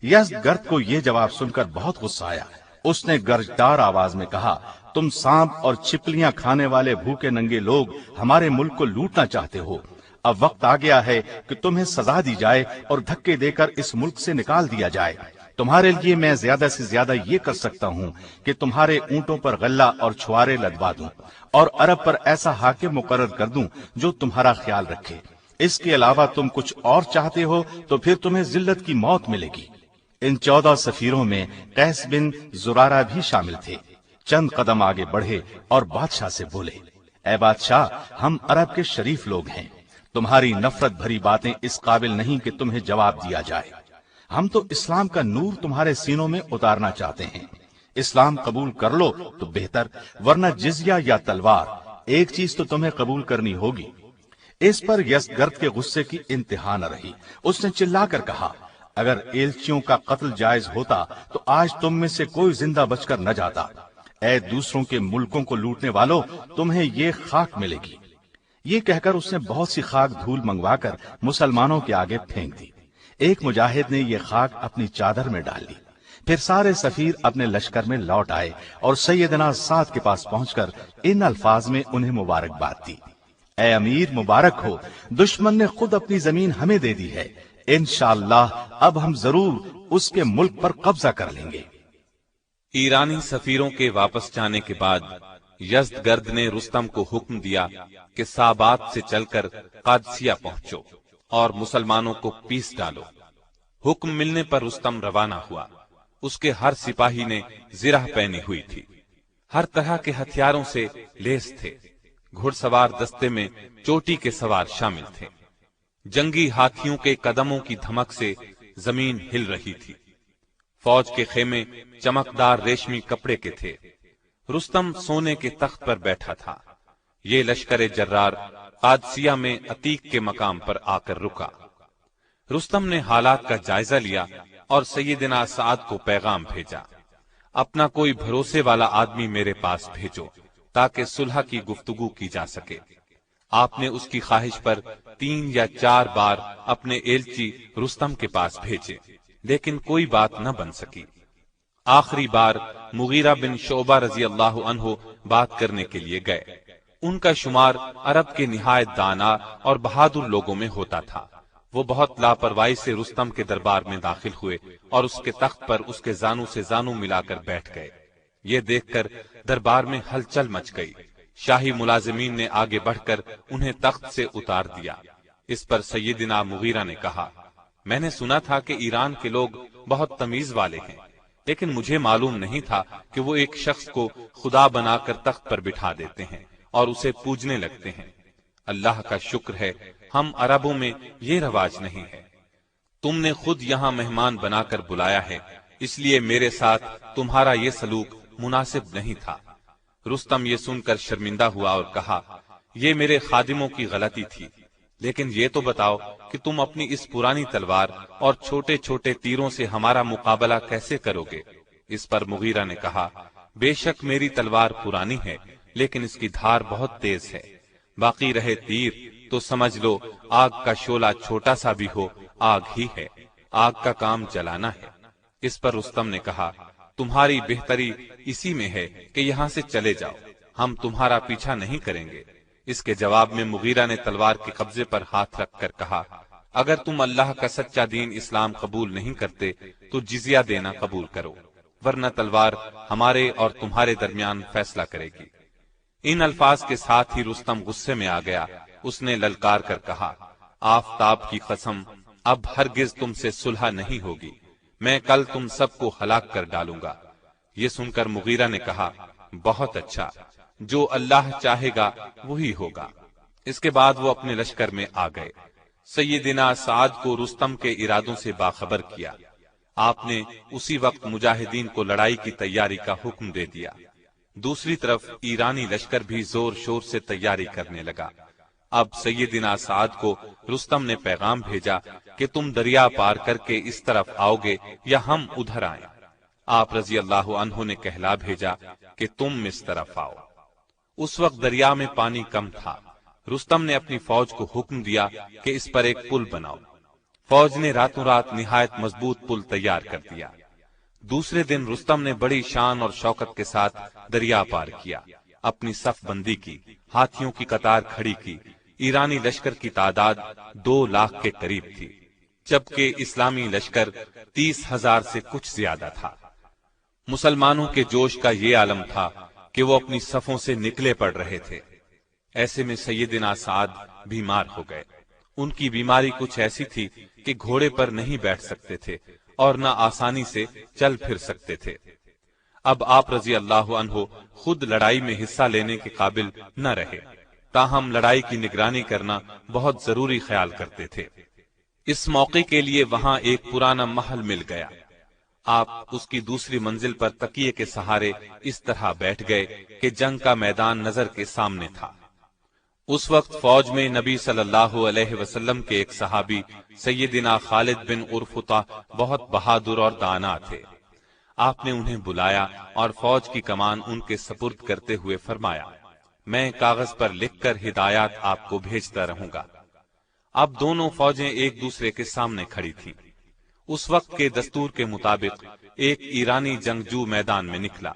یزدگرد کو یہ جواب سن کر بہت غصہ آیا، اس نے گرجدار آواز میں کہا، تم سانپ اور چھپلیاں کھانے والے بھوکے ننگے لوگ ہمارے ملک کو لوٹنا چاہتے ہو، اب وقت آ گیا ہے کہ تمہیں سزا دی جائے اور دھکے دے کر اس ملک سے نکال دیا جائے۔ تمہارے لیے میں زیادہ سے زیادہ یہ کر سکتا ہوں کہ تمہارے اونٹوں پر غلہ اور چھوارے لدوا دوں اور عرب پر ایسا حاکم مقرر کر دوں جو تمہارا خیال رکھے۔ اس کے علاوہ تم کچھ اور چاہتے ہو تو پھر تمہیں ذلت کی موت ملے گی۔ ان 14 سفیروں میں قیس بن زرارہ بھی شامل تھے۔ چند قدم آگے بڑھے اور بادشاہ سے بولے، اے بادشاہ، ہم عرب کے شریف لوگ ہیں، تمہاری نفرت بھری باتیں اس قابل نہیں کہ تمہیں جواب دیا جائے۔ ہم تو اسلام کا نور تمہارے سینوں میں اتارنا چاہتے ہیں۔ اسلام قبول کر لو تو بہتر، ورنہ جزیہ یا تلوار، ایک چیز تو تمہیں قبول کرنی ہوگی۔ اس پر یزدگرد کے غصے کی انتہا نہ رہی۔ اس نے چلا کر کہا، اگر ایلچیوں کا قتل جائز ہوتا تو آج تم میں سے کوئی زندہ بچ کر نہ جاتا۔ اے دوسروں کے ملکوں کو لوٹنے والوں، تمہیں یہ خاک ملے گی۔ یہ کہہ کر اس نے بہت سی خاک دھول منگوا کر مسلمانوں کے آگے پھینک دی۔ ایک مجاہد نے یہ خاک اپنی چادر میں ڈال لی۔ پھر سارے سفیر اپنے لشکر میں لوٹ آئے اور سیدنا سعد کے پاس پہنچ کر ان الفاظ میں انہیں مبارکباد دی، اے امیر مبارک ہو، دشمن نے خود اپنی زمین ہمیں دے دی ہے، انشاءاللہ اب ہم ضرور اس کے ملک پر قبضہ کر لیں گے۔ ایرانی سفیروں کے واپس جانے کے بعد یزدگرد نے رستم کو حکم دیا کہ سابات سے چل کر قادسیہ پہنچو اور مسلمانوں کو پیس ڈالو۔ حکم ملنے پر رستم روانہ ہوا۔ اس کے ہر سپاہی نے زرہ پہنی ہوئی تھی، ہر طرح کے ہتھیاروں سے لیس تھے۔ گھڑ سوار دستے میں چوٹی کے سوار شامل تھے۔ جنگی ہاتھیوں کے قدموں کی دھمک سے زمین ہل رہی تھی۔ فوج کے خیمے چمکدار ریشمی کپڑے کے تھے۔ رستم سونے کے تخت پر بیٹھا تھا۔ یہ لشکر جرار قادسیہ میں عتیق کے مقام پر آ کر رکا۔ رستم نے حالات کا جائزہ لیا اور سیدنا سعد کو پیغام بھیجا، اپنا کوئی بھروسے والا آدمی میرے پاس بھیجو تاکہ صلح کی گفتگو کی جا سکے۔ آپ نے اس کی خواہش پر 3 یا 4 بار اپنے ایلچی رستم کے پاس بھیجے، لیکن کوئی بات نہ بن سکی۔ آخری بار مغیرہ بن شعبہ رضی اللہ عنہ بات کرنے کے لیے گئے۔ ان کا شمار عرب کے نہایت دانا اور بہادر لوگوں میں ہوتا تھا۔ وہ بہت لاپرواہی سے رستم کے دربار میں داخل ہوئے اور اس کے تخت پر اس کے زانو سے زانو ملا کر بیٹھ گئے۔ یہ دیکھ کر دربار میں ہلچل مچ گئی۔ شاہی ملازمین نے آگے بڑھ کر انہیں تخت سے اتار دیا۔ اس پر سیدنا مغیرہ نے کہا، میں نے سنا تھا کہ ایران کے لوگ بہت تمیز والے ہیں، لیکن مجھے معلوم نہیں تھا کہ وہ ایک شخص کو خدا بنا کر تخت پر بٹھا دیتے ہیں اور اسے پوجنے لگتے ہیں۔ اللہ کا شکر ہے ہم عربوں میں یہ رواج نہیں ہے۔ تم نے خود یہاں مہمان بنا کر بلایا ہے، اس لیے میرے ساتھ تمہارا یہ سلوک مناسب نہیں تھا۔ رستم یہ سن کر شرمندہ ہوا اور کہا، یہ میرے خادموں کی غلطی تھی، لیکن یہ تو بتاؤ کہ تم اپنی اس پرانی تلوار اور چھوٹے چھوٹے تیروں سے ہمارا مقابلہ کیسے کرو گے؟ اس پر مغیرہ نے کہا، بے شک میری تلوار پرانی ہے، لیکن اس کی دھار بہت تیز ہے۔ باقی رہے تیر تو سمجھ لو آگ کا شعلہ چھوٹا سا بھی ہو آگ ہی ہے، آگ کا کام جلانا ہے۔ اس پر رستم نے کہا، تمہاری بہتری اسی میں ہے کہ یہاں سے چلے جاؤ، ہم تمہارا پیچھا نہیں کریں گے۔ اس کے جواب میں مغیرہ نے تلوار کے قبضے پر ہاتھ رکھ کر کہا، اگر تم اللہ کا سچا دین اسلام قبول نہیں کرتے تو جزیہ دینا قبول کرو، ورنہ تلوار ہمارے اور تمہارے درمیان فیصلہ کرے گی۔ ان الفاظ کے ساتھ ہی رستم غصے میں آ گیا۔ اس نے للکار کر کہا، آفتاب کی قسم، اب ہرگز تم سے صلح نہیں ہوگی، میں کل تم سب کو ہلاک کر ڈالوں گا۔ یہ سن کر مغیرہ نے کہا، بہت اچھا، جو اللہ چاہے گا وہی ہوگا۔ اس کے بعد وہ اپنے لشکر میں آ گئے۔ سیدنا سعد کو رستم کے ارادوں سے باخبر کیا۔ آپ نے اسی وقت مجاہدین کو لڑائی کی تیاری کا حکم دے دیا۔ دوسری طرف ایرانی لشکر بھی زور شور سے تیاری کرنے لگا۔ اب سیدنا سعد کو رستم نے پیغام بھیجا کہ تم دریا پار کر کے اس طرف آؤ گے یا ہم ادھر آئیں۔ آپ رضی اللہ عنہ نے کہلا بھیجا کہ تم اس طرف آؤ۔ اس وقت دریا میں پانی کم تھا۔ رستم نے اپنی فوج کو حکم دیا کہ اس پر ایک پل بناؤ۔ فوج نے راتوں رات نہایت مضبوط پل تیار کر دیا۔ دوسرے دن رستم نے بڑی شان اور شوکت کے ساتھ دریا پار کیا، اپنی صف بندی کی، ہاتھیوں کی قطار کھڑی کی۔ ایرانی لشکر کی تعداد 2 لاکھ کے قریب تھی۔ جبکہ اسلامی لشکر 30,000 سے کچھ زیادہ تھا۔ مسلمانوں کے جوش کا یہ عالم تھا کہ وہ اپنی صفوں سے نکلے پڑ رہے تھے۔ ایسے میں سیدنا سعد بیمار ہو گئے۔ ان کی بیماری کچھ ایسی تھی کہ گھوڑے پر نہیں بیٹھ سکتے تھے اور نہ آسانی سے چل پھر سکتے تھے۔ اب آپ رضی اللہ عنہ خود لڑائی میں حصہ لینے کے قابل نہ رہے، تاہم لڑائی کی نگرانی کرنا بہت ضروری خیال کرتے تھے۔ اس موقع کے لیے وہاں ایک پرانا محل مل گیا۔ آپ اس کی دوسری منزل پر تکیے کے سہارے اس طرح بیٹھ گئے کہ جنگ کا میدان نظر کے سامنے تھا۔ اس وقت فوج میں نبی صلی اللہ علیہ وسلم کے ایک صحابی سیدنا خالد بن عرفطہ بہت بہادر اور دانا تھے۔ آپ نے انہیں بلایا اور فوج کی کمان ان کے سپرد کرتے ہوئے فرمایا، میں کاغذ پر لکھ کر ہدایات آپ کو بھیجتا رہوں گا۔ اب دونوں فوجیں ایک دوسرے کے سامنے کھڑی تھیں۔ اس وقت کے دستور کے مطابق ایک ایرانی جنگجو میدان میں نکلا،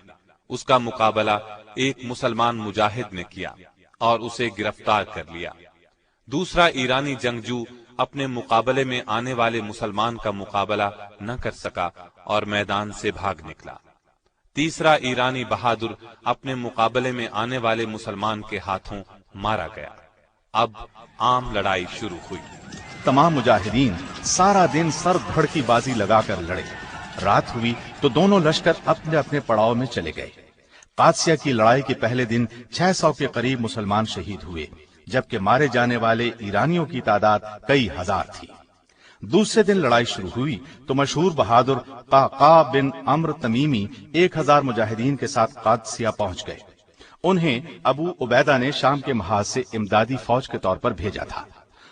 اس کا مقابلہ ایک مسلمان مجاہد نے کیا اور اسے گرفتار کر لیا۔ دوسرا ایرانی جنگجو اپنے مقابلے میں آنے والے مسلمان کا مقابلہ نہ کر سکا اور میدان سے بھاگ نکلا۔ تیسرا ایرانی بہادر اپنے مقابلے میں آنے والے مسلمان کے ہاتھوں مارا گیا۔ اب عام لڑائی شروع ہوئی۔ تمام مجاہدین سارا دن سر دھڑ کی بازی لگا کر لڑے۔ رات ہوئی تو دونوں لشکر اپنے اپنے پڑاؤ میں چلے گئے۔ قادسیہ کی لڑائی کے پہلے دن 600 کے قریب مسلمان شہید ہوئے، جبکہ مارے جانے والے ایرانیوں کی تعداد کئی ہزار تھی۔ دوسرے دن لڑائی شروع ہوئی تو مشہور بہادر قعقاع بن عمرو تمیمی 1000 مجاہدین کے ساتھ قادسیہ پہنچ گئے۔ انہیں ابو عبیدہ نے شام کے محاذ سے امدادی فوج کے طور پر بھیجا تھا،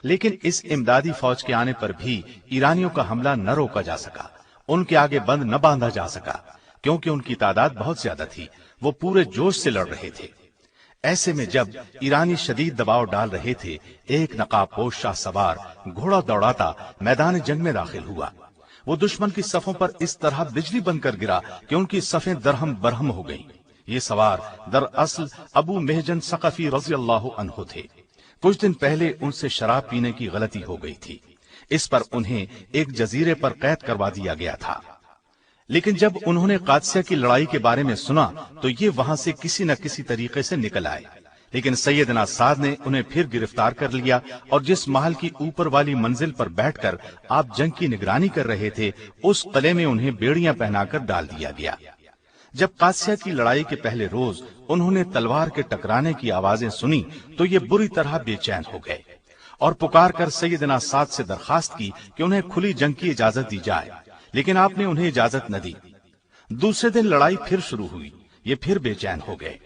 لیکن اس امدادی فوج کے آنے پر بھی ایرانیوں کا حملہ نہ روکا جا سکا، ان کے آگے بند نہ باندھا جا سکا، کیونکہ ان کی تعداد بہت زیادہ تھی، وہ پورے جوش سے لڑ رہے تھے۔ ایسے میں جب ایرانی شدید دباؤ ڈال رہے تھے، ایک نقاب پوش شاہ سوار گھوڑا دوڑاتا میدان جنگ میں داخل ہوا۔ وہ دشمن کی صفوں پر اس طرح بجلی بن کر گرا کہ ان کی صفیں درہم برہم ہو گئیں۔ یہ سوار دراصل ابو مہجن ثقفی رضی اللہ عنہ تھے۔ کچھ دن پہلے ان سے شراب پینے کی غلطی ہو گئی تھی، اس پر انہیں ایک جزیرے پر قید کروا دیا گیا تھا۔ لیکن جب انہوں نے قادسیہ کی لڑائی کے بارے میں سنا تو یہ وہاں سے کسی نہ کسی طریقے سے نکل آئے، لیکن سیدنا سعد نے انہیں پھر گرفتار کر لیا اور جس محل کی اوپر والی منزل پر بیٹھ کر آپ جنگ کی نگرانی کر رہے تھے، اس قلعے میں انہیں بیڑیاں پہنا کر ڈال دیا گیا۔ جب قادسیہ کی لڑائی کے پہلے روز انہوں نے تلوار کے ٹکرانے کی آوازیں سنی تو یہ بری طرح بے چین ہو گئے اور پکار کر سیدنا سعد سے درخواست کی کہ انہیں کھلی جنگ کی اجازت دی جائے، لیکن آپ نے انہیں اجازت نہ دی۔ دوسرے دن لڑائی پھر شروع ہوئی، یہ پھر بے چین ہو گئے۔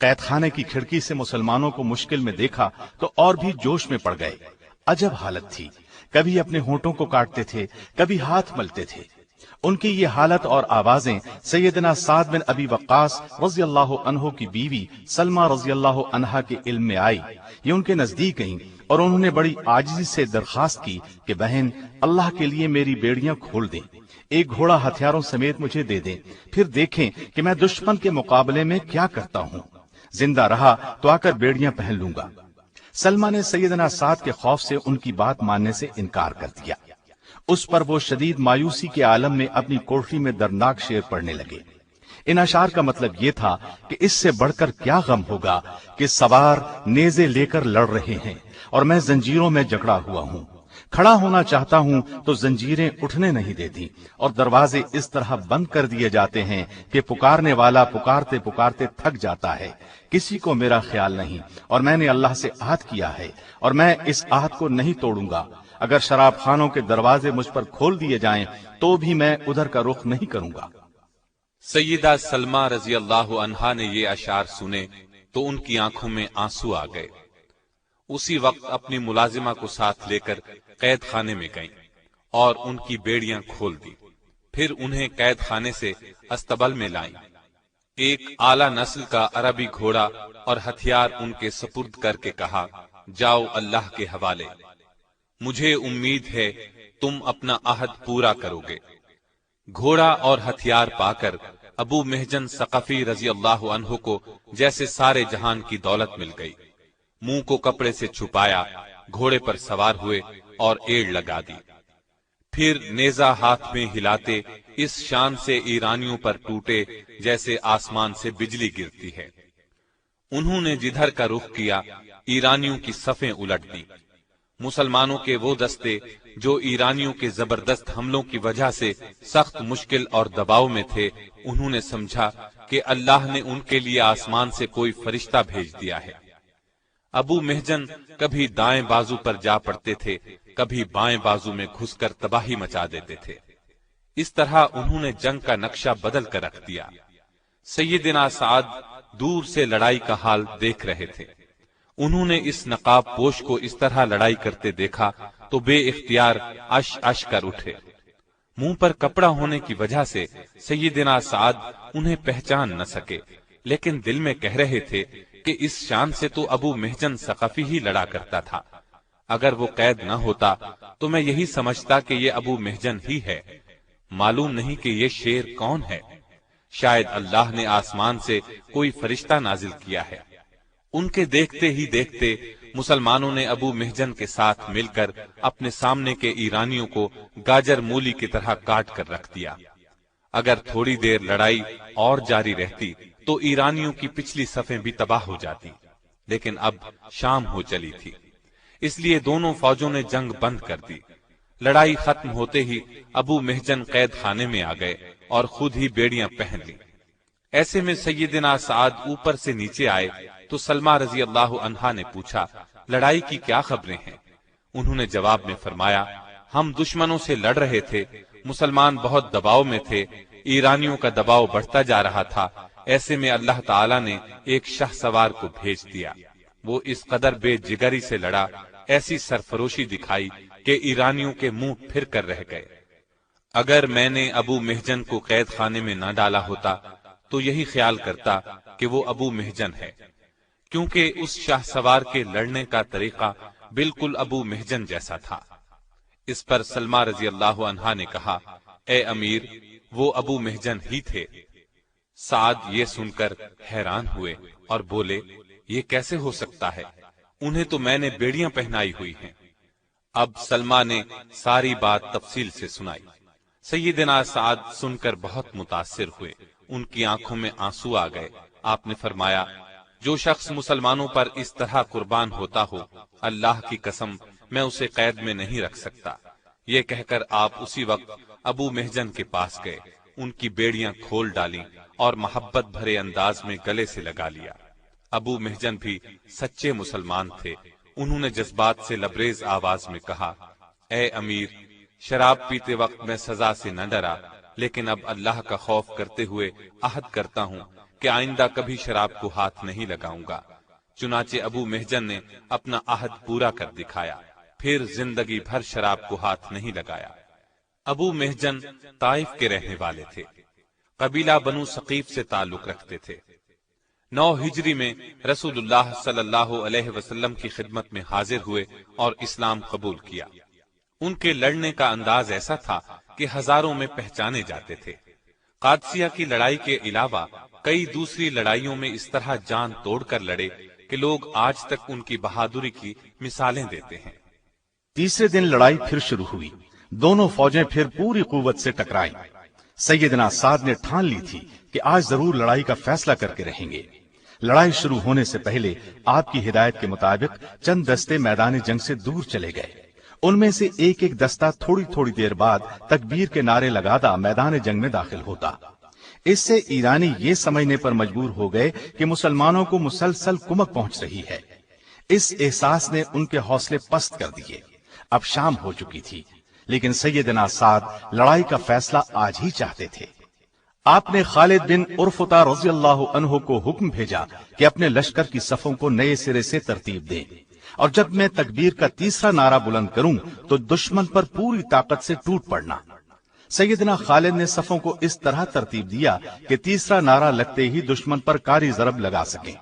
قید خانے کی کھڑکی سے مسلمانوں کو مشکل میں دیکھا تو اور بھی جوش میں پڑ گئے۔ عجب حالت تھی، کبھی اپنے ہونٹوں کو کاٹتے تھے، کبھی ہاتھ ملتے تھے۔ ان کی یہ حالت اور آوازیں سیدنا سعد بن ابی وقاص رضی اللہ عنہ کی بیوی سلمہ رضی اللہ عنہا کے علم میں آئی۔ یہ ان کے نزدیک گئیں اور انہوں نے بڑی عاجزی سے درخواست کی کہ بہن، اللہ کے لیے میری بیڑیاں کھول دیں، ایک گھوڑا ہتھیاروں سمیت مجھے دے دیں، پھر دیکھیں کہ میں دشمن کے مقابلے میں کیا کرتا ہوں۔ زندہ رہا تو آ کر بیڑیاں پہن لوں گا۔ سلمہ نے سیدنا سعد کے خوف سے ان کی بات ماننے سے انکار کر دیا۔ اس پر وہ شدید مایوسی کے عالم میں اپنی کوٹری میں دردناک شعر پڑھنے لگے۔ ان اشعار کا مطلب یہ تھا کہ اس سے بڑھ کر کیا غم ہوگا کہ سوار نیزے لے کر لڑ رہے ہیں اور میں زنجیروں میں جکڑا ہوا ہوں، کھڑا ہونا چاہتا ہوں تو زنجیریں اٹھنے نہیں دیتی اور دروازے اس طرح بند کر دیے جاتے ہیں کہ پکارنے والا پکارتے پکارتے تھک جاتا ہے، کسی کو میرا خیال نہیں، اور میں نے اللہ سے عہد کیا ہے اور میں اس عہد کو نہیں توڑوں گا۔ اگر شراب خانوں کے دروازے مجھ پر کھول دیے جائیں تو بھی میں ادھر کا رخ نہیں کروں گا۔ سیدہ سلمہ رضی اللہ عنہا نے یہ اشعار سنے تو ان کی آنکھوں میں آنسو آ گئے۔ اسی وقت اپنی ملازمہ کو ساتھ لے کر قید خانے میں گئیں اور ان کی بیڑیاں کھول دی، پھر انہیں قید خانے سے استبل میں لائیں۔ ایک اعلی نسل کا عربی گھوڑا اور ہتھیار ان کے سپرد کر کے کہا، جاؤ اللہ کے حوالے، مجھے امید ہے تم اپنا عہد پورا کرو گے۔ گھوڑا اور ہتھیار پا کر ابو مہجن ثقفی رضی اللہ عنہ کو جیسے سارے جہان کی دولت مل گئی۔ منہ کو کپڑے سے چھپایا، گھوڑے پر سوار ہوئے اور ایڑ لگا دی۔ پھر نیزہ ہاتھ میں ہلاتے اس شان سے ایرانیوں پر ٹوٹے جیسے آسمان سے بجلی گرتی ہے۔ انہوں نے جدھر کا رخ کیا ایرانیوں کی صفیں الٹ دی۔ مسلمانوں کے وہ دستے جو ایرانیوں کے زبردست حملوں کی وجہ سے سخت مشکل اور دباؤ میں تھے، انہوں نے سمجھا کہ اللہ نے ان کے لیے آسمان سے کوئی فرشتہ بھیج دیا ہے۔ ابو محجن کبھی دائیں بازو پر جا پڑتے تھے، کبھی بائیں بازو میں گھس کر تباہی مچا دیتے تھے۔ اس طرح انہوں نے جنگ کا نقشہ بدل کر رکھ دیا۔ سیدنا سعد دور سے لڑائی کا حال دیکھ رہے تھے۔ انہوں نے اس نقاب پوش کو اس طرح لڑائی کرتے دیکھا تو بے اختیار اش اش کر اٹھے۔ منہ پر کپڑا ہونے کی وجہ سے سیدنا سعد انہیں پہچان نہ سکے، لیکن دل میں کہہ رہے تھے کہ اس شان سے تو ابو محجن ثقفی ہی لڑا کرتا تھا۔ اگر وہ قید نہ ہوتا تو میں یہی سمجھتا کہ یہ ابو محجن ہی ہے۔ معلوم نہیں کہ یہ شیر کون ہے۔ شاید اللہ نے آسمان سے کوئی فرشتہ نازل کیا ہے۔ ان کے دیکھتے ہی دیکھتے مسلمانوں نے ابو محجن کے ساتھ مل کر اپنے سامنے کے ایرانیوں کو گاجر مولی کی طرح کاٹ کر رکھ دیا۔ اگر تھوڑی دیر لڑائی اور جاری رہتی تو ایرانیوں کی پچھلی صفیں بھی تباہ ہو جاتی، لیکن اب شام ہو چلی تھی، اس لیے دونوں فوجوں نے جنگ بند کر دی۔ لڑائی ختم ہوتے ہی ابو محجن قید خانے میں آ گئے اور خود ہی بیڑیاں پہن لی۔ ایسے میں سیدنا سعد اوپر سے نیچے آئے تو سلمہ رضی اللہ عنہا نے پوچھا، لڑائی کی کیا خبریں ہیں؟ انہوں نے جواب میں فرمایا، ہم دشمنوں سے لڑ رہے تھے، مسلمان بہت دباؤ میں تھے، ایرانیوں کا دباؤ بڑھتا جا رہا تھا، ایسے میں اللہ تعالیٰ نے ایک شاہ سوار کو بھیج دیا۔ وہ اس قدر بے جگری سے لڑا، ایسی سرفروشی دکھائی کہ ایرانیوں کے منہ پھر کر رہ گئے۔ اگر میں نے ابو محجن کو قید خانے میں نہ ڈالا ہوتا تو یہی خیال کرتا کہ وہ ابو محجن ہے، کیونکہ اس شاہ سوار کے لڑنے کا طریقہ بالکل ابو محجن جیسا تھا۔ اس پر سلمہ رضی اللہ عنہا نے کہا، اے امیر، وہ ابو محجن ہی تھے۔ سعد یہ سن کر حیران ہوئے اور بولے، یہ کیسے ہو سکتا ہے؟ انہیں تو میں نے بیڑیاں پہنائی ہوئی ہیں۔ اب سلمہ نے ساری بات تفصیل سے سنائی۔ سیدنا سعد سن کر بہت متاثر ہوئے، ان کی آنکھوں میں آنسو آ گئے۔ آپ نے فرمایا، جو شخص مسلمانوں پر اس طرح قربان ہوتا ہو، اللہ کی قسم میں اسے قید میں نہیں رکھ سکتا۔ یہ کہہ کر آپ اسی وقت ابو محجن کے پاس گئے، ان کی بیڑیاں کھول ڈالیں اور محبت بھرے انداز میں گلے سے لگا لیا۔ ابو محجن بھی سچے مسلمان تھے۔ انہوں نے جذبات سے لبریز آواز میں کہا، اے امیر، شراب پیتے وقت میں سزا سے نہ ڈرا، لیکن اب اللہ کا خوف کرتے ہوئے عہد کرتا ہوں کہ آئندہ کبھی شراب کو ہاتھ نہیں لگاؤں گا۔ چنانچہ ابو محجن نے اپنا عہد پورا کر دکھایا، پھر زندگی بھر شراب کو ہاتھ نہیں لگایا۔ ابو محجن طائف کے رہنے والے تھے، قبیلہ بنو ثقیف سے تعلق رکھتے تھے۔ 9 ہجری میں رسول اللہ صلی اللہ علیہ وسلم کی خدمت میں حاضر ہوئے اور اسلام قبول کیا۔ ان کے لڑنے کا انداز ایسا تھا کہ ہزاروں میں پہچانے جاتے تھے۔ قادسیہ کی لڑائی کے علاوہ کئی دوسری لڑائیوں میں اس طرح جان توڑ کر لڑے کہ لوگ آج تک ان کی بہادری کی مثالیں دیتے ہیں۔ تیسرے دن لڑائی پھر شروع ہوئی، دونوں فوجیں پھر پوری قوت سے ٹکرائیں۔ سیدنا سعد نے ٹھان لی تھی کہ آج ضرور لڑائی کا فیصلہ کر کے رہیں گے۔ لڑائی شروع ہونے سے پہلے آپ کی ہدایت کے مطابق چند دستے میدان جنگ سے دور چلے گئے۔ ان میں سے ایک ایک دستہ تھوڑی تھوڑی دیر بعد تکبیر کے نعرے لگاتا میدان جنگ میں داخل ہوتا۔ اس سے ایرانی یہ سمجھنے پر مجبور ہو گئے کہ مسلمانوں کو مسلسل کمک پہنچ رہی ہے۔ اس احساس نے ان کے حوصلے پست کر دیے۔ اب شام ہو چکی تھی، لیکن سیدنا سعد لڑائی کا فیصلہ آج ہی چاہتے تھے۔ آپ نے خالد بن عرفطہ رضی اللہ عنہ کو حکم بھیجا کہ اپنے لشکر کی صفوں کو نئے سرے سے ترتیب دیں، اور جب میں تکبیر کا تیسرا نعرہ بلند کروں تو دشمن پر پوری طاقت سے ٹوٹ پڑنا۔ سیدنا خالد نے صفوں کو اس طرح ترتیب دیا کہ تیسرا نعرہ لگتے ہی دشمن پر کاری ضرب لگا سکیں۔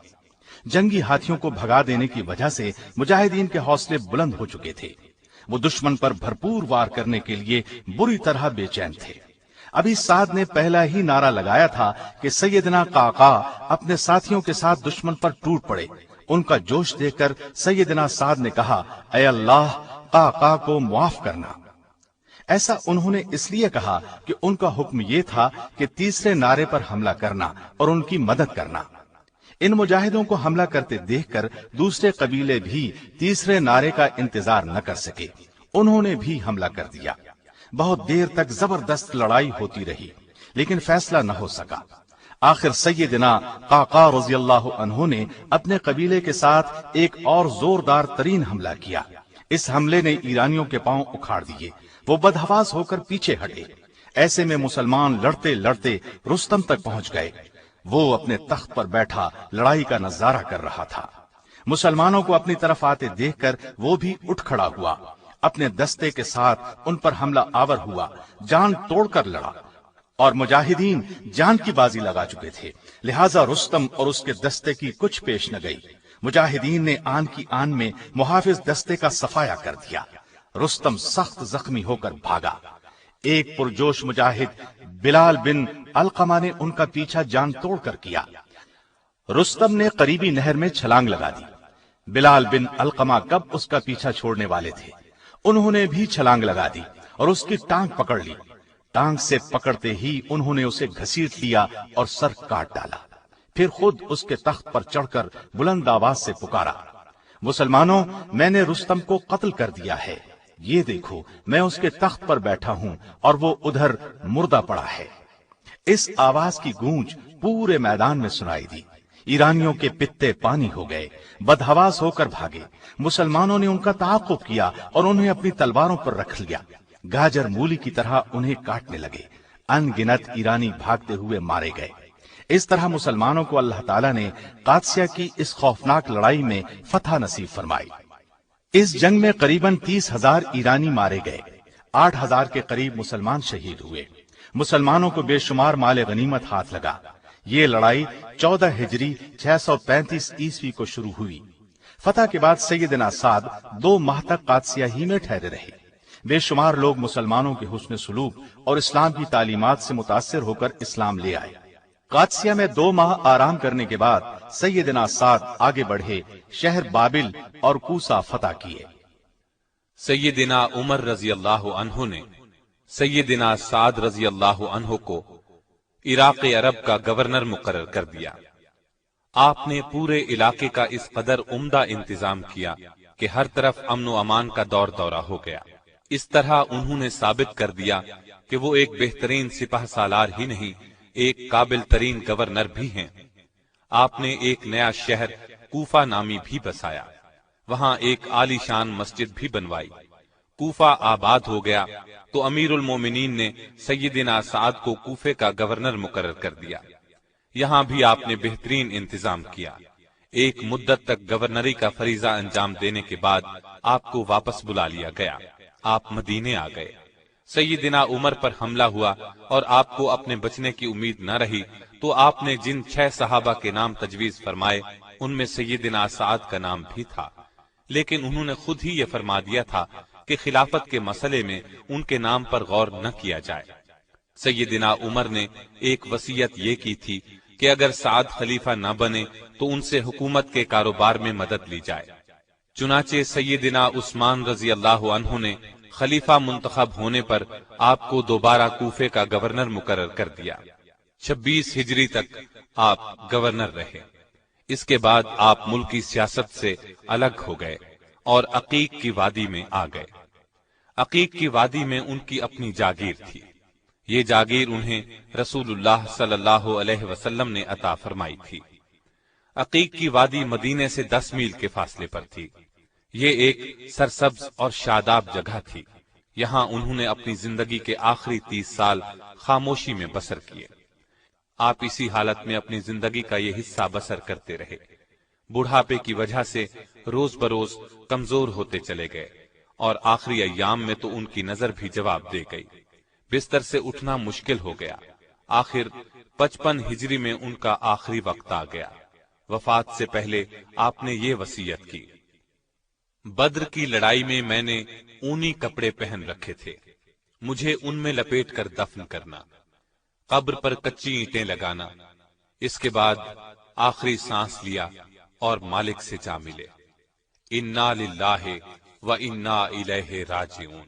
جنگی ہاتھیوں کو بھگا دینے کی وجہ سے مجاہدین کے حوصلے بلند ہو چکے تھے۔ وہ دشمن پر بھرپور وار کرنے کے لیے بری طرح بے چین تھے۔ ابھی سعد نے پہلا ہی نعرہ لگایا تھا کہ سیدنا قعقاع اپنے ساتھیوں کے ساتھ دشمن پر ٹوٹ پڑے۔ ان کا جوش دیکھ کر سیدنا سعد نے کہا، اے اللہ، قعقاع کو معاف کرنا۔ ایسا انہوں نے اس لیے کہا کہ ان کا حکم یہ تھا کہ تیسرے نعرے پر حملہ کرنا اور ان کی مدد کرنا۔ ان مجاہدوں کو حملہ کرتے دیکھ کر دوسرے قبیلے بھی تیسرے نعرے کا انتظار نہ کر سکے، انہوں نے بھی حملہ کر دیا۔ بہت دیر تک زبردست لڑائی ہوتی رہی لیکن فیصلہ نہ ہو سکا۔ آخر سیدنا قعقاع رضی اللہ عنہ نے اپنے قبیلے کے ساتھ ایک اور زوردار ترین حملہ کیا۔ اس حملے نے ایرانیوں کے پاؤں اکھاڑ دیے، وہ بدحواس ہو کر پیچھے ہٹے۔ ایسے میں مسلمان لڑتے لڑتے رستم تک پہنچ گئے۔ وہ اپنے تخت پر بیٹھا لڑائی کا نظارہ کر رہا تھا۔ مسلمانوں کو اپنی طرف آتے دیکھ کر وہ بھی اٹھ کھڑا ہوا، اپنے دستے کے ساتھ ان پر حملہ آور ہوا، جان توڑ کر لڑا، اور مجاہدین جان کی بازی لگا چکے تھے، لہذا رستم اور اس کے دستے کی کچھ پیش نہ گئی۔ مجاہدین نے آن کی آن میں محافظ دستے کا صفایا کر دیا۔ رستم سخت زخمی ہو کر بھاگا۔ ایک پرجوش مجاہد بلال بن علقمہ نے ان کا پیچھا جان توڑ کر کیا۔ رستم نے قریبی نہر میں چھلانگ لگا دی۔ بلال بن علقمہ کب اس کا پیچھا چھوڑنے والے تھے، انہوں نے بھی چھلانگ لگا دی اور اس کی ٹانگ پکڑ لی۔ ٹانگ سے پکڑتے ہی انہوں نے اسے گھسیٹ لیا اور سر کاٹ ڈالا، پھر خود اس کے تخت پر چڑھ کر بلند آواز سے پکارا، مسلمانوں، میں نے رستم کو قتل کر دیا ہے، یہ دیکھو میں اس کے تخت پر بیٹھا ہوں اور وہ ادھر مردہ پڑا ہے۔ اس آواز کی گونج پورے میدان میں سنائی دی۔ ایرانیوں کے پتے پانی ہو گئے، بدحواس ہو کر بھاگے۔ مسلمانوں نے ان کا تعاقب کیا اور انہیں اپنی تلواروں پر رکھ لیا، گاجر مولی کی طرح انہیں کاٹنے لگے۔ ان گنت ایرانی بھاگتے ہوئے مارے گئے۔ اس طرح مسلمانوں کو اللہ تعالیٰ نے قادسیہ کی اس خوفناک لڑائی میں فتح نصیب فرمائی۔ اس جنگ میں قریباً 30,000 ایرانی مارے گئے، 8,000 کے قریب مسلمان شہید ہوئے۔ مسلمانوں کو بے شمار مال غنیمت ہاتھ لگا۔ یہ لڑائی 14 ہجری 635 عیسوی کو شروع ہوئی۔ فتح کے بعد سیدنا سعد 2 ماہ تک قادسیہ ہی میں ٹھہرے رہے۔ بے شمار لوگ مسلمانوں کے حسن سلوک اور اسلام کی تعلیمات سے متاثر ہو کر اسلام لے آئے۔ قادسیہ میں 2 ماہ آرام کرنے کے بعد سیدنا سعد آگے بڑھے، شہر بابل اور کوسہ فتح کیے۔ سیدنا عمر رضی اللہ عنہ نے سیدنا سعد رضی اللہ عنہ کو عراق عرب کا گورنر مقرر کر دیا۔ آپ نے پورے علاقے کا اس قدر عمدہ انتظام کیا کہ ہر طرف امن و امان کا دور دورہ ہو گیا۔ اس طرح انہوں نے ثابت کر دیا کہ وہ ایک بہترین سپہ سالار ہی نہیں، ایک قابل ترین گورنر بھی ہیں۔ آپ نے ایک نیا شہر کوفہ نامی بھی بسایا، وہاں ایک عالی شان مسجد بھی بنوائی۔ کوفہ آباد ہو گیا تو امیر المومنین نے سیدنا سعد کو کوفے کا گورنر مقرر کر دیا۔ یہاں بھی آپ نے بہترین انتظام کیا۔ ایک مدت تک گورنری کا فریضہ انجام دینے کے بعد آپ کو واپس بلا لیا گیا۔ آپ مدینے آ گئے۔ سیدنا عمر پر حملہ ہوا اور آپ کو اپنے بچنے کی امید نہ رہی تو آپ نے جن 6 صحابہ کے نام تجویز فرمائے ان میں سیدنا سعد کا نام بھی تھا، لیکن انہوں نے خود ہی یہ فرما دیا تھا کہ خلافت کے مسئلے میں ان کے نام پر غور نہ کیا جائے۔ سیدنا عمر نے ایک وصیت یہ کی تھی کہ اگر سعد خلیفہ نہ بنے تو ان سے حکومت کے کاروبار میں مدد لی جائے۔ چنانچہ سیدنا عثمان رضی اللہ عنہ نے خلیفہ منتخب ہونے پر آپ کو دوبارہ کوفے کا گورنر مقرر کر دیا۔ 26 ہجری تک آپ گورنر رہے۔ اس کے بعد آپ ملکی سیاست سے الگ ہو گئے اور عقیق کی وادی میں آ گئے۔ عقیق کی وادی میں ان کی اپنی جاگیر تھی۔ یہ جاگیر انہیں رسول اللہ صلی اللہ علیہ وسلم نے عطا فرمائی تھی۔ عقیق کی وادی مدینے سے 10 میل کے فاصلے پر تھی۔ یہ ایک سرسبز اور شاداب جگہ تھی۔ یہاں انہوں نے اپنی زندگی کے آخری 30 سال خاموشی میں بسر کیے۔ آپ اسی حالت میں اپنی زندگی کا یہ حصہ بسر کرتے رہے۔ بڑھاپے کی وجہ سے روز بروز کمزور ہوتے چلے گئے اور آخری ایام میں تو ان کی نظر بھی جواب دے گئی۔ بستر سے اٹھنا مشکل ہو گیا۔ آخر 55 ہجری میں ان کا آخری وقت آ گیا۔ وفات سے پہلے آپ نے یہ وصیت کی، بدر کی لڑائی میں میں نے اونی کپڑے پہن رکھے تھے، مجھے ان میں لپیٹ کر دفن کرنا، قبر پر کچی اینٹیں لگانا، اس کے بعد آخری سانس لیا اور مالک سے جا ملے۔ انا للہ و انا الیہ راجعون۔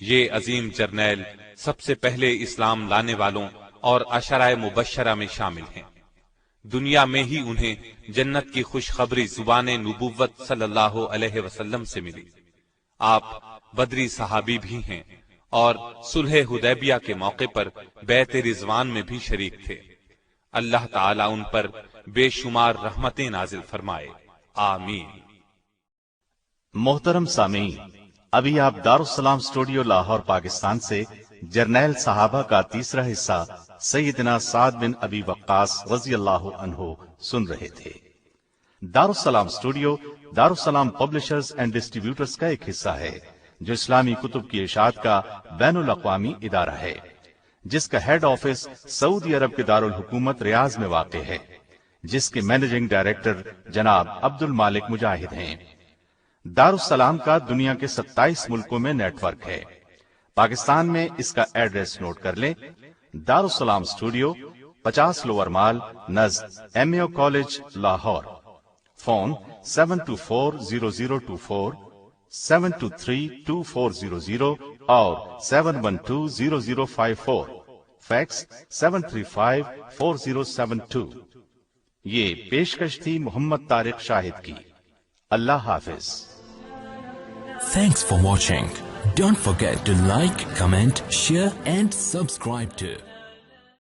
یہ عظیم جرنیل سب سے پہلے اسلام لانے والوں اور عشرہ مبشرہ میں شامل ہیں۔ دنیا میں ہی انہیں جنت کی خوشخبری زبان نبوت صلی اللہ علیہ وسلم سے ملی۔ آپ بدری صحابی بھی ہیں اور صلح حدیبیہ کے موقع پر بیعت رضوان میں بھی شریک تھے۔ اللہ تعالیٰ ان پر بے شمار رحمتیں نازل فرمائے، آمین۔ محترم سامعین، ابھی آپ دارالسلام اسٹوڈیو لاہور پاکستان سے جرنیل صحابہ کا تیسرا حصہ سیدنا سعد بن ابی وقاص رضی اللہ عنہ سن رہے تھے۔ دارالسلام اسٹوڈیو دارالسلام پبلشرز اینڈ ڈسٹریبیوٹرز کا ایک حصہ ہے جو اسلامی کتب کی اشاعت کا بین الاقوامی ادارہ ہے، جس کا ہیڈ آفس سعودی عرب کے دارالحکومت ریاض میں واقع ہے، جس کے مینیجنگ ڈائریکٹر جناب عبد المالک مجاہد ہیں۔ دارالسلام کا دنیا کے 27 ملکوں میں نیٹ ورک ہے۔ پاکستان میں اس کا ایڈریس نوٹ کر لیں: دارالسلام اسٹوڈیو، 50 لوور مال، نزد ایم اے او کالج، لاہور۔ فون 7240024، 7232400 اور 7120054، فیکس 7354072۔ یہ پیشکش تھی محمد طارق شاہد کی۔ اللہ حافظ۔ Thanks for watching. Don't forget to like, comment, share and subscribe to